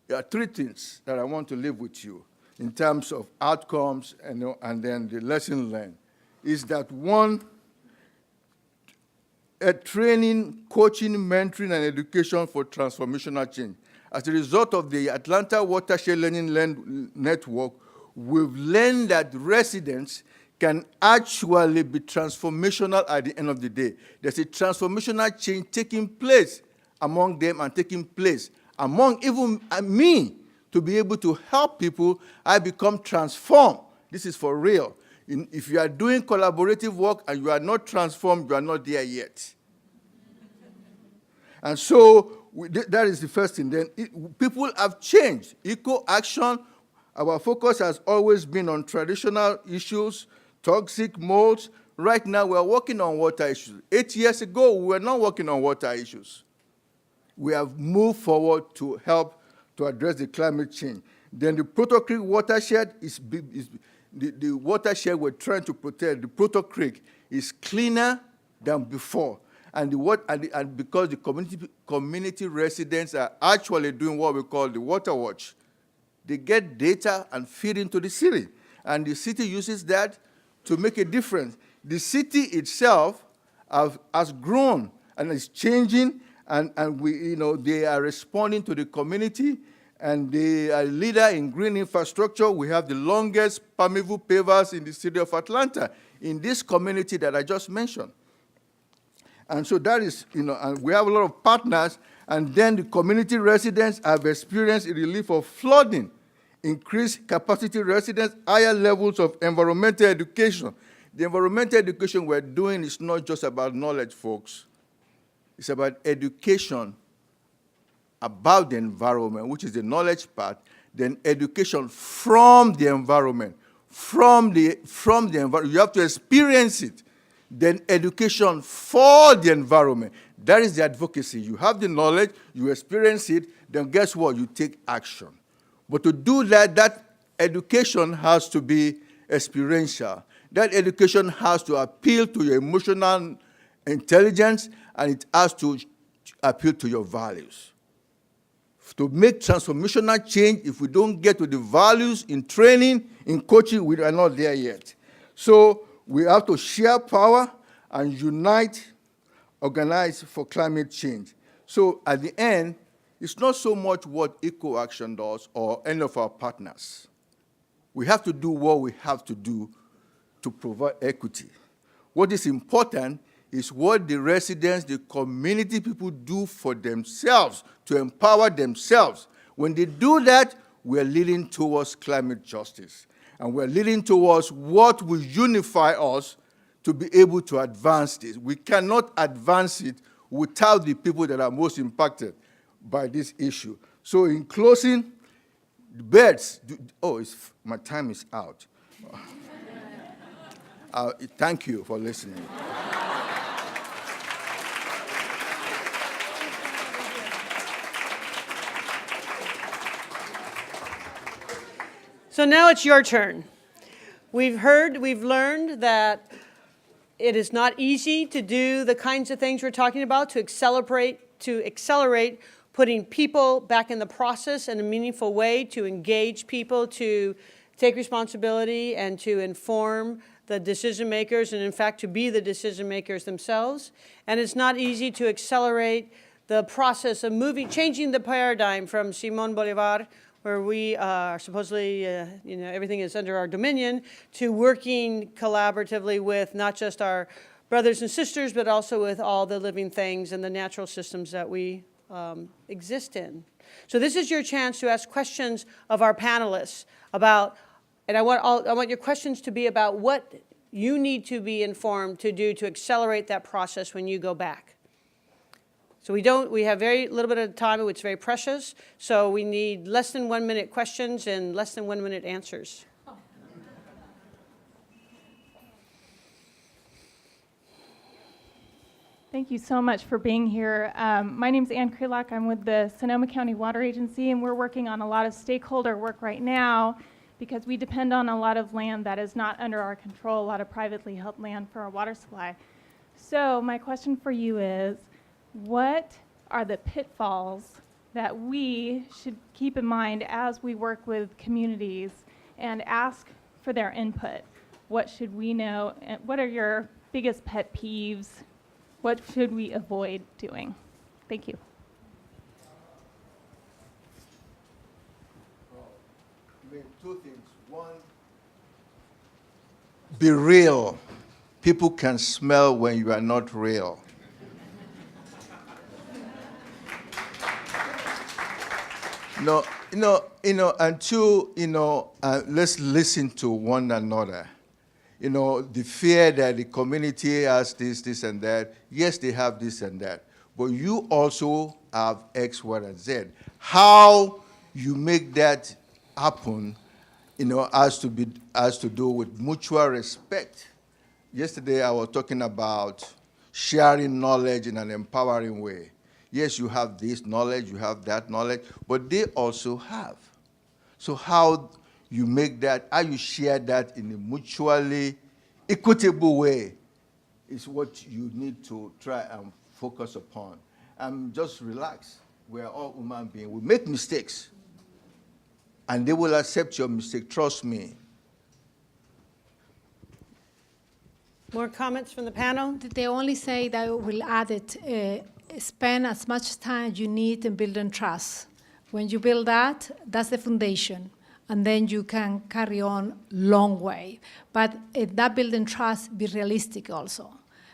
there are 3 things that I want to leave with you in terms of outcomes and then the lesson learned. Is that 1, training, coaching, mentoring, and education for transformational change. As a result of the Atlanta Watershed Learning Network, we've learned that residents can actually be transformational at the end of the day. There's a transformational change taking place among them and taking place among even me, to be able to help people, I become transformed. This is for real. If you are doing collaborative work and you are not transformed, you are not there yet. And so that is the first thing. Then people have changed. Eco-action, our focus has always been on traditional issues, toxic molds. Right now, we are working on water issues. 8 years ago, we were not working on water issues. We have moved forward to help to address the climate change. Then the Proto Creek watershed is the watershed we're trying to protect. The Proto Creek is cleaner than before. And because the community residents are actually doing what we call the water watch, they get data and feed into the city. And the city uses that to make a difference. The city itself has grown and is changing, and they are responding to the community, and they are a leader in green infrastructure. We have the longest permeable pavers in the city of Atlanta in this community that I just mentioned. And so that is, and we have a lot of partners, and then the community residents have experienced a relief of flooding, increased capacity residents, higher levels of environmental education. The environmental education we're doing is not just about knowledge, folks. It's about education about the environment, which is the knowledge part, then education from the environment. From the environment, you have to experience it. Then education for the environment. That is the advocacy. You have the knowledge, you experience it, then guess what? You take action. But to do that, that education has to be experiential. That education has to appeal to your emotional intelligence, and it has to appeal to your values. To make transformational change, if we don't get to the values in training, in coaching, we are not there yet. So we have to share power and unite, organize for climate change. So at the end, it's not so much what Eco-Action does or any of our partners. We have to do what we have to do to provide equity. What is important is what the residents, the community people do for themselves to empower themselves. When they do that, we are leading towards climate justice. And we're leading towards what will unify us to be able to advance this. We cannot advance it without the people that are most impacted by this issue. So in closing, the birds, my time is out. Thank you for listening. So now it's your turn. We've learned that it is not easy to do the kinds of things we're talking about, to accelerate putting people back in the process in a meaningful way, to engage people, to take responsibility and to inform the decision makers, and in fact to be the decision makers themselves. And it's not easy to accelerate the process of changing the paradigm from Simón Bolívar, where we are supposedly, everything is under our dominion, to working collaboratively with not just our brothers and sisters, but also with all the living things and the natural systems that we exist in. So this is your chance to ask questions of our panelists about, and I want your questions to be about what you need to be informed to do to accelerate that process when you go back. So we have very little bit of time, it's very precious, so we need less than 1 minute questions and less than 1 minute answers. Thank you so much for being here. My name is Ann Krelak. I'm with the Sonoma County Water Agency, and we're working on a lot of stakeholder work right now because we depend on a lot of land that is not under our control, a lot of privately held land for our water supply. So my question for you is, what are the pitfalls that we should keep in mind as we work with communities and ask for their input? What should we know? And what are your biggest pet peeves? What should we avoid doing? Thank you. Two things. One, be real. People can smell when you are not real. No, until, let's listen to one another. The fear that the community has this, and that. Yes, they have this and that. But you also have X, Y, and Z. How you make that happen, has to do with mutual respect. Yesterday, I was talking about sharing knowledge in an empowering way. Yes, you have this knowledge, you have that knowledge, but they also have. So how you make that, how you share that in a mutually equitable way is what you need to try and focus upon. And just relax. We are all human beings. We make mistakes. And they will accept your mistake, trust me. More comments from the panel? They only say that we'll add it, spend as much time you need in building trust. When you build that, that's the foundation. And then you can carry on long way. But that building trust, be realistic also.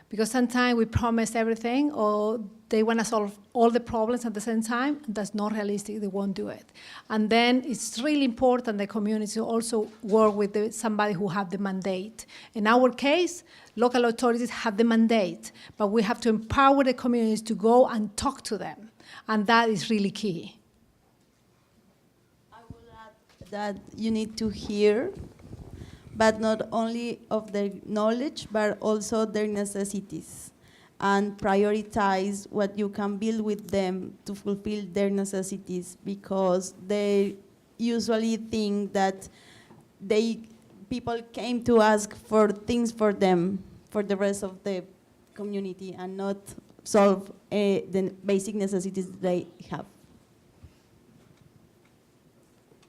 Because sometimes we promise everything, or they want to solve all the problems at the same time. That's not realistic. They won't do it. And then it's really important the community to also work with somebody who have the mandate. In our case, local authorities have the mandate, but we have to empower the communities to go and talk to them. And that is really key. I will add that you need to hear, but not only of their knowledge, but also their necessities, and prioritize what you can build with them to fulfill their necessities, because they usually think that people came to ask for things for them, for the rest of the community, and not solve the basic necessities they have.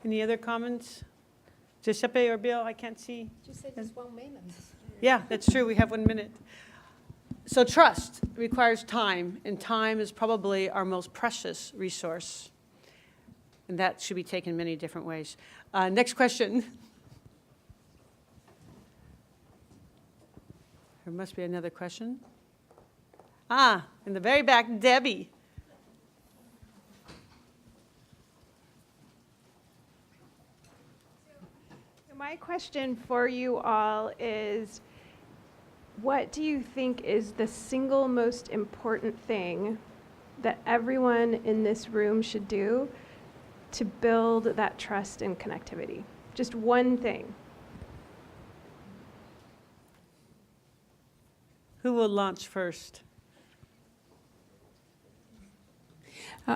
Any other comments? Giuseppe or Bill, I can't see. You said just 1 minute. Yeah, that's true, we have 1 minute. So trust requires time, and time is probably our most precious resource. And that should be taken many different ways. Next question. There must be another question. In the very back, Debbie. My question for you all is, what do you think is the single most important thing that everyone in this room should do to build that trust and connectivity? Just one thing. Who will launch first?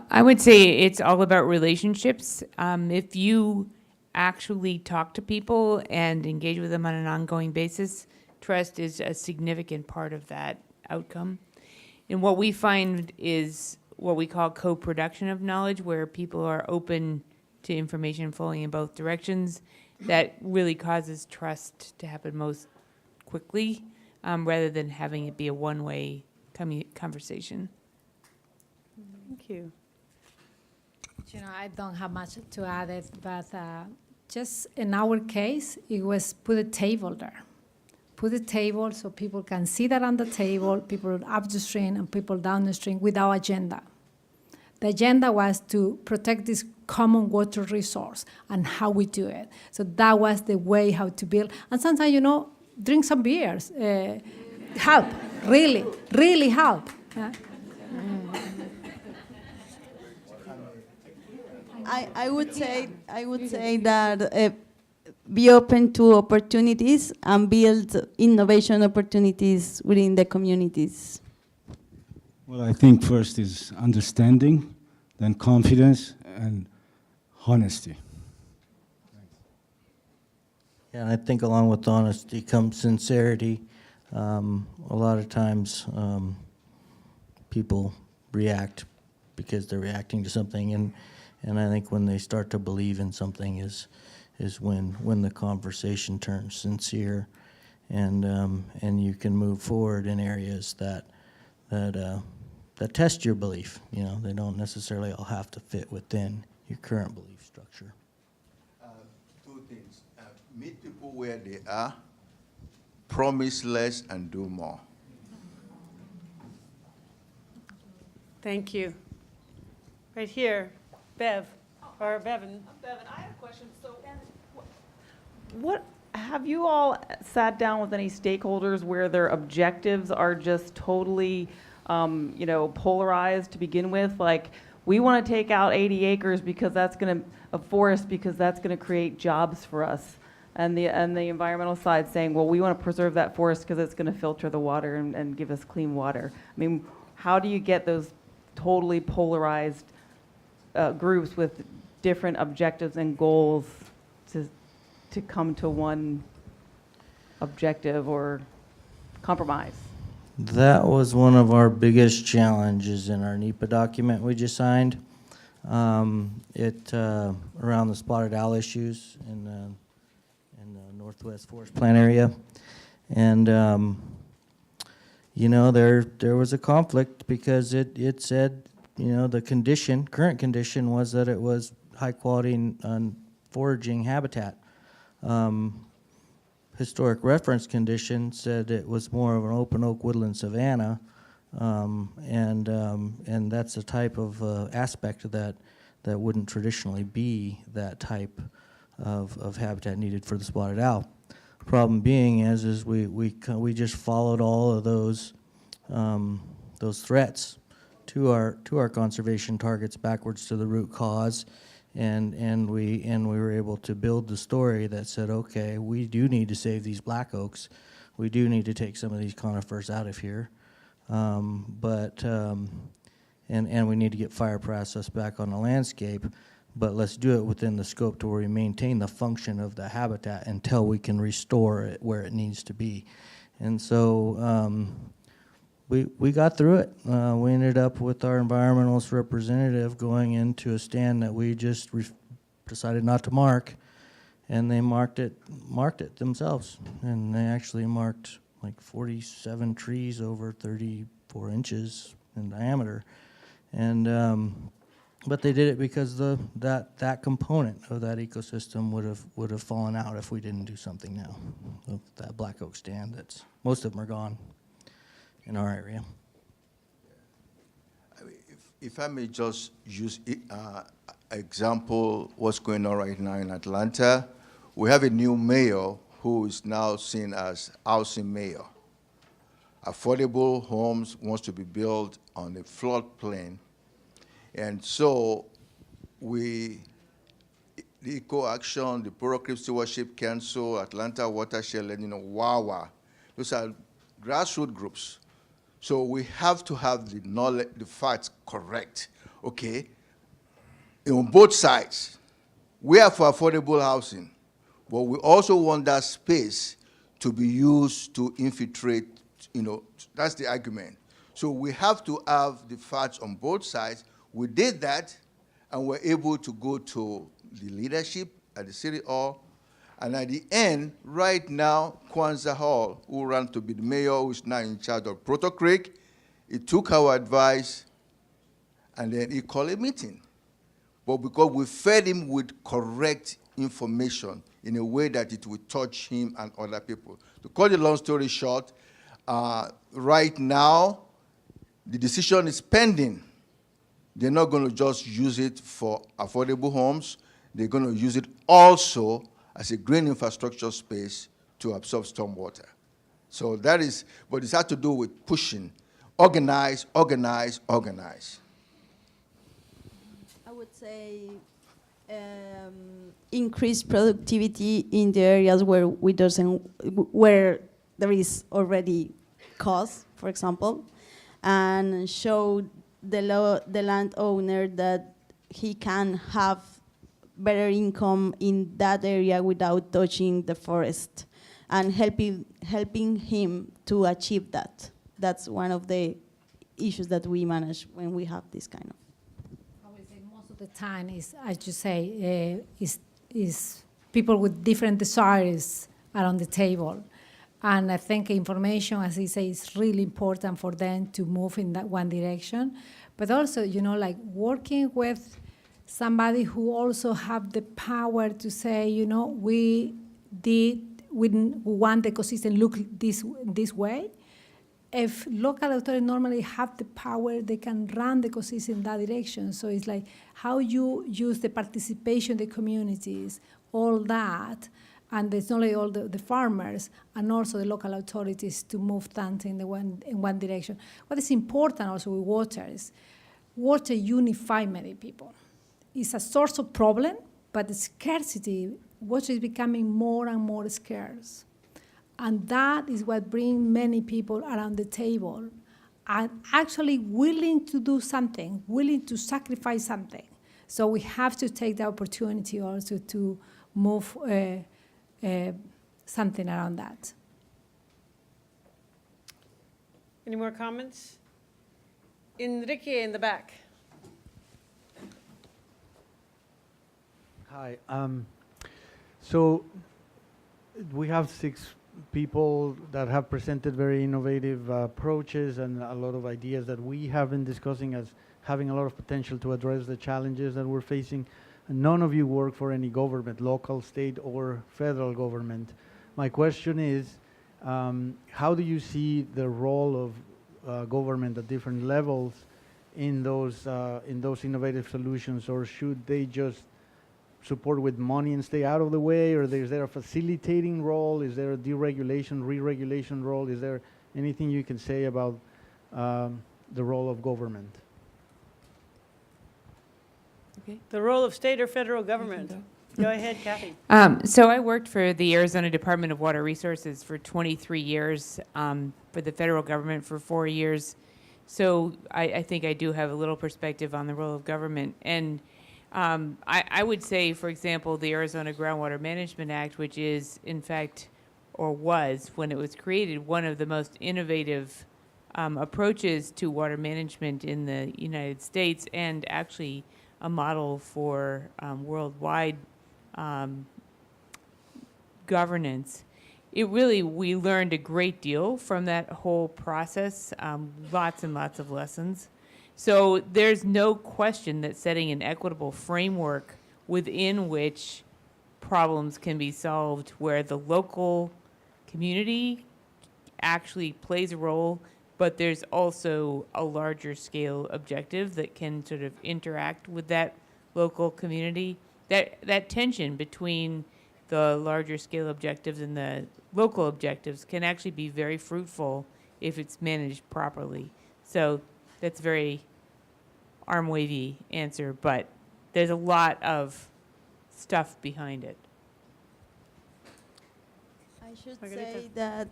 I would say it's all about relationships. If you actually talk to people and engage with them on an ongoing basis, trust is a significant part of that outcome. And what we find is what we call co-production of knowledge, where people are open to information flowing in both directions. That really causes trust to happen most quickly, rather than having it be a one-way conversation. Thank you. I don't have much to add it, but just in our case, it was put a table there. Put a table so people can see that on the table, people up the stream and people down the stream without agenda. The agenda was to protect this common water resource and how we do it. So that was the way how to build. And sometimes, drink some beers. Help, really, really help. I would say that be open to opportunities and build innovation opportunities within the communities. Well, I think first is understanding, then confidence, and honesty. Yeah, I think along with honesty comes sincerity. A lot of times people react because they're reacting to something, and I think when they start to believe in something is when the conversation turns sincere, and you can move forward in areas that test your belief. They don't necessarily all have to fit within your current belief structure. Two things. Meet people where they are, promise less, and do more. Thank you. Right here, Bev. Or Bevan? Bevan, I have a question. So, what have you all sat down with any stakeholders where their objectives are just totally, polarized to begin with? Like, we want to take out 80 acres because that's going to a forest because that's going to create jobs for us, and the environmental side saying, well, we want to preserve that forest because it's going to filter the water and give us clean water. I mean, how do you get those totally polarized groups with different objectives and goals to come to one objective or compromise? That was one of our biggest challenges in our NEPA document we just signed. Around the spotted owl issues in the Northwest Forest Plan area. And, there was a conflict because it said, the current condition was that it was high quality foraging habitat. Historic reference condition said it was more of an open oak woodland savanna, and that's a type of aspect of that wouldn't traditionally be that type of habitat needed for the spotted owl. Problem being is we just followed all of those threats to our conservation targets backwards to the root cause. And we were able to build the story that said, okay, we do need to save these black oaks. We do need to take some of these conifers out of here. And we need to get fire process back on the landscape, but let's do it within the scope to where we maintain the function of the habitat until we can restore it where it needs to be. And so we got through it. We ended up with our environmentalist representative going into a stand that we just decided not to mark, and they marked it themselves. And they actually marked like 47 trees over 34 inches in diameter. And but they did it because that component of that ecosystem would have fallen out if we didn't do something now. That black oak stand, most of them are gone in our area. I mean, if I may just use example, what's going on right now in Atlanta, we have a new mayor who is now seen as housing mayor. Affordable homes wants to be built on a floodplain, and so the Eco Action, the Borough Creek Stewardship Council, Atlanta Watershed, WAWA, those are grassroots groups. So we have to have the knowledge, the facts correct, okay? On both sides, we are for affordable housing, but we also want that space to be used to infiltrate, that's the argument. So we have to have the facts on both sides. We did that, and we're able to go to the leadership at the City Hall. And at the end, right now, Kwanzaa Hall, who ran to be the mayor, who is now in charge of Proto Creek, he took our advice, and then he called a meeting. But because we fed him with correct information in a way that it would touch him and other people. To cut the long story short, right now, the decision is pending. They're not going to just use it for affordable homes. They're going to use it also as a green infrastructure space to absorb stormwater. So that is, but it has to do with pushing, organize. I would say increase productivity in the areas where there is already cost, for example, and show the landowner that he can have better income in that area without touching the forest, and helping him to achieve that. That's one of the issues that we manage when we have this kind of. I would say most of the time is, as you say, is people with different desires are on the table. And I think information, as you say, is really important for them to move in that one direction. But also, like working with somebody who also have the power to say, we want the ecosystem look this way, if local authorities normally have the power, they can run the ecosystem in that direction. So it's like how you use the participation of the communities, all that, and it's not only all the farmers and also the local authorities to move things in one direction. What is important also with water is water unifies many people. It's a source of problem, but the scarcity, water is becoming more and more scarce. And that is what brings many people around the table and actually willing to do something, willing to sacrifice something. So we have to take the opportunity also to move something around that. Any more comments? Enrique in the back. Hi. So we have 6 people that have presented very innovative approaches and a lot of ideas that we have been discussing as having a lot of potential to address the challenges that we're facing. And none of you work for any government, local, state, or federal government. My question is, how do you see the role of government at different levels in those innovative solutions, or should they just support with money and stay out of the way, or is there a facilitating role? Is there a deregulation, re-regulation role? Is there anything you can say about the role of government? Okay. The role of state or federal government. Go ahead, Kathy. So I worked for the Arizona Department of Water Resources for 23 years, for the federal government for 4 years. So I think I do have a little perspective on the role of government. And I would say, for example, the Arizona Groundwater Management Act, which is, in fact, or was, when it was created, one of the most innovative approaches to water management in the United States, and actually a model for worldwide governance. We learned a great deal from that whole process, lots and lots of lessons. So there's no question that setting an equitable framework within which problems can be solved, where the local community actually plays a role, but there's also a larger scale objective that can sort of interact with that local community. That tension between the larger scale objectives and the local objectives can actually be very fruitful if it's managed properly. So that's very arm-wavy answer, but there's a lot of stuff behind it. I should Margarita. say that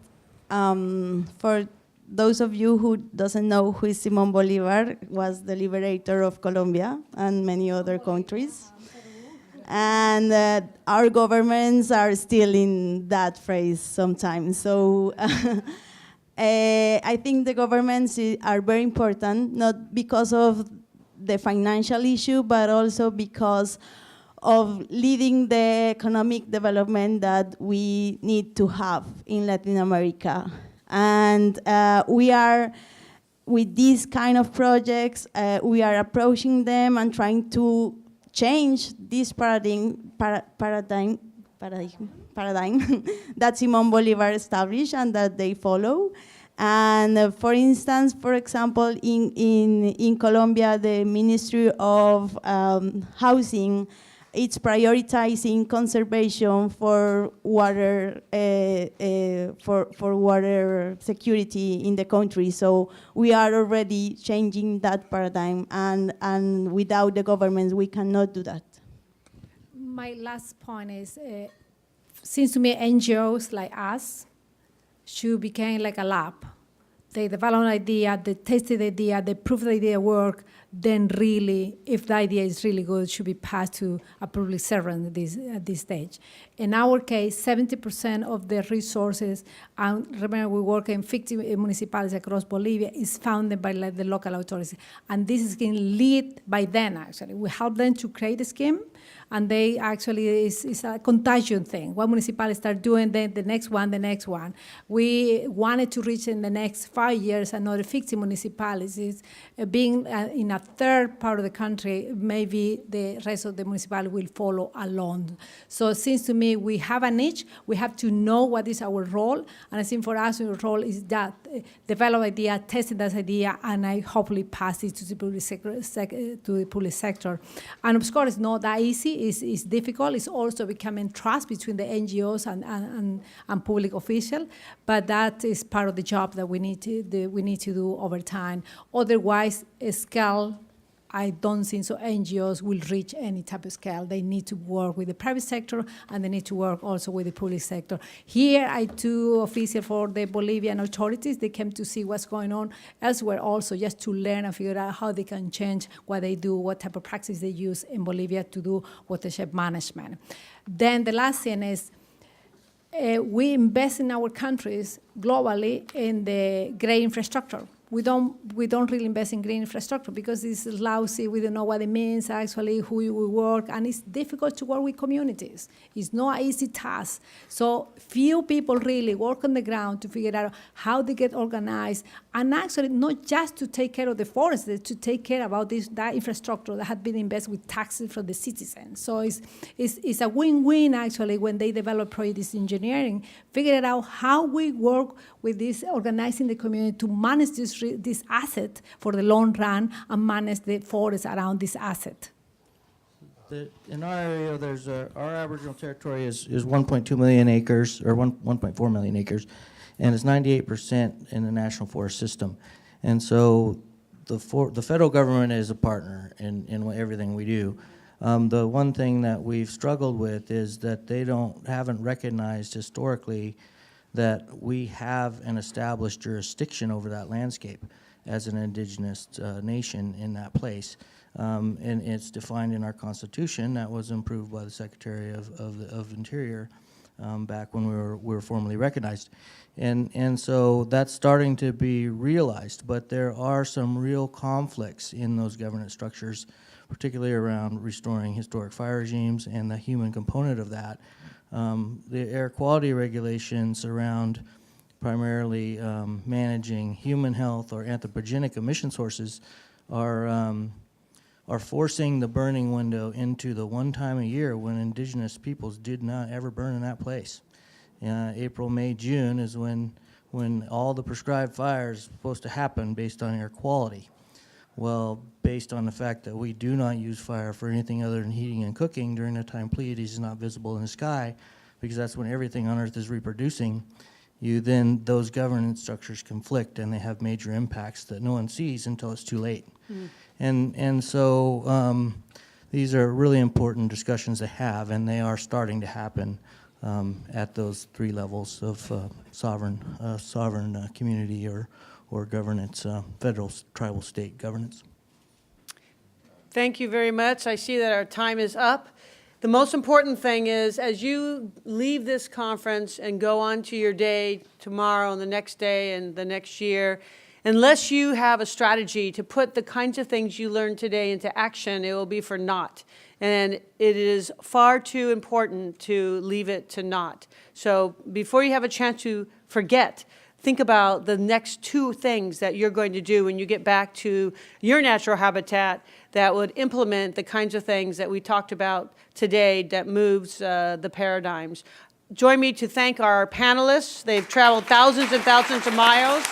for those of you who doesn't know who is Simón Bolívar, was the liberator of Colombia and many other countries. And our governments are still in that phrase sometimes. So I think the governments are very important, not because of the financial issue, but also because of leading the economic development that we need to have in Latin America. And we are, with these kind of projects, we are approaching them and trying to change this paradigm that Simón Bolívar established and that they follow. And for instance, for example, in Colombia, the Ministry of Housing, it's prioritizing conservation for water, for water security in the country. So we are already changing that paradigm, and without the governments, we cannot do that. My last point is, seems to me NGOs like us should become like a lab. They develop an idea, they test the idea, they prove the idea work, then really, if the idea is really good, it should be passed to a public servant at this stage. In our case, 70% of the resources, and remember we work in 50 municipalities across Bolivia, is founded by the local authorities. And this is being led by them, actually. We help them to create a scheme, and they actually, it's a contagion thing. One municipality start doing, then the next one, the next one. We wanted to reach in the next 5 years another 50 municipalities, being in a a third part of the country, maybe the rest of the municipality will follow along. So it seems to me we have a niche, we have to know what is our role, and I think for us our role is that develop idea, test that idea, and I hopefully pass it to the public sector. And of course, it's not that easy, it's difficult, it's also becoming trust between the NGOs and public officials, but that is part of the job that we need to do over time. Otherwise, a scale, I don't think so NGOs will reach any type of scale. They need to work with the private sector, and they need to work also with the public sector. Here, I do official for the Bolivian authorities. They came to see what's going on elsewhere also, just to learn and figure out how they can change what they do, what type of practice they use in Bolivia to do watershed management. Then the last thing is, we invest in our countries globally in the great infrastructure. We don't really invest in green infrastructure because it's lousy. We don't know what it means actually, who we work, and it's difficult to work with communities. It's not an easy task. So few people really work on the ground to figure out how they get organized, and actually not just to take care of the forests, to take care about that infrastructure that had been invested with taxes from the citizens. So it's a win-win actually when they develop projects engineering, figuring out how we work with this, organizing the community to manage this asset for the long run and manage the forest around this asset. In our area, our Aboriginal territory is 1.2 million acres, or 1.4 million acres, and it's 98% in the National Forest System. And so the federal government is a partner in everything we do. The one thing that we've struggled with is that they haven't recognized historically that we have an established jurisdiction over that landscape as an indigenous nation in that place. And it's defined in our Constitution that was improved by the Secretary of Interior back when we were formally recognized. And so that's starting to be realized, but there are some real conflicts in those governance structures, particularly around restoring historic fire regimes and the human component of that. The air quality regulations around primarily managing human health or anthropogenic emission sources are forcing the burning window into the one time a year when indigenous peoples did not ever burn in that place. April, May, June is when all the prescribed fires are supposed to happen based on air quality. Well, based on the fact that we do not use fire for anything other than heating and cooking during the time Pleiades is not visible in the sky, because that's when everything on Earth is reproducing, those governance structures conflict and they have major impacts that no one sees until it's too late. And so these are really important discussions to have, and they are starting to happen at those three levels of sovereign community or governance, federal, tribal, state governance. Thank you very much. I see that our time is up. The most important thing is, as you leave this conference and go on to your day tomorrow and the next day and the next year, unless you have a strategy to put the kinds of things you learned today into action, it will be for naught. And it is far too important to leave it to naught. So before you have a chance to forget, think about the next two things that you're going to do when you get back to your natural habitat that would implement the kinds of things that we talked about today that moves the paradigms. Join me to thank our panelists. They've traveled thousands and thousands of miles.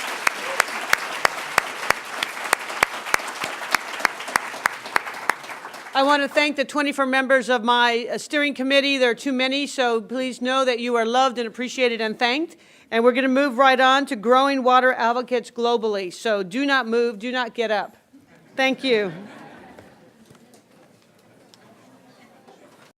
I want to thank the 24 members of my steering committee. There are too many, so please know that you are loved and appreciated and thanked. And we're going to move right on to growing water advocates globally. So do not move, do not get up. Thank you.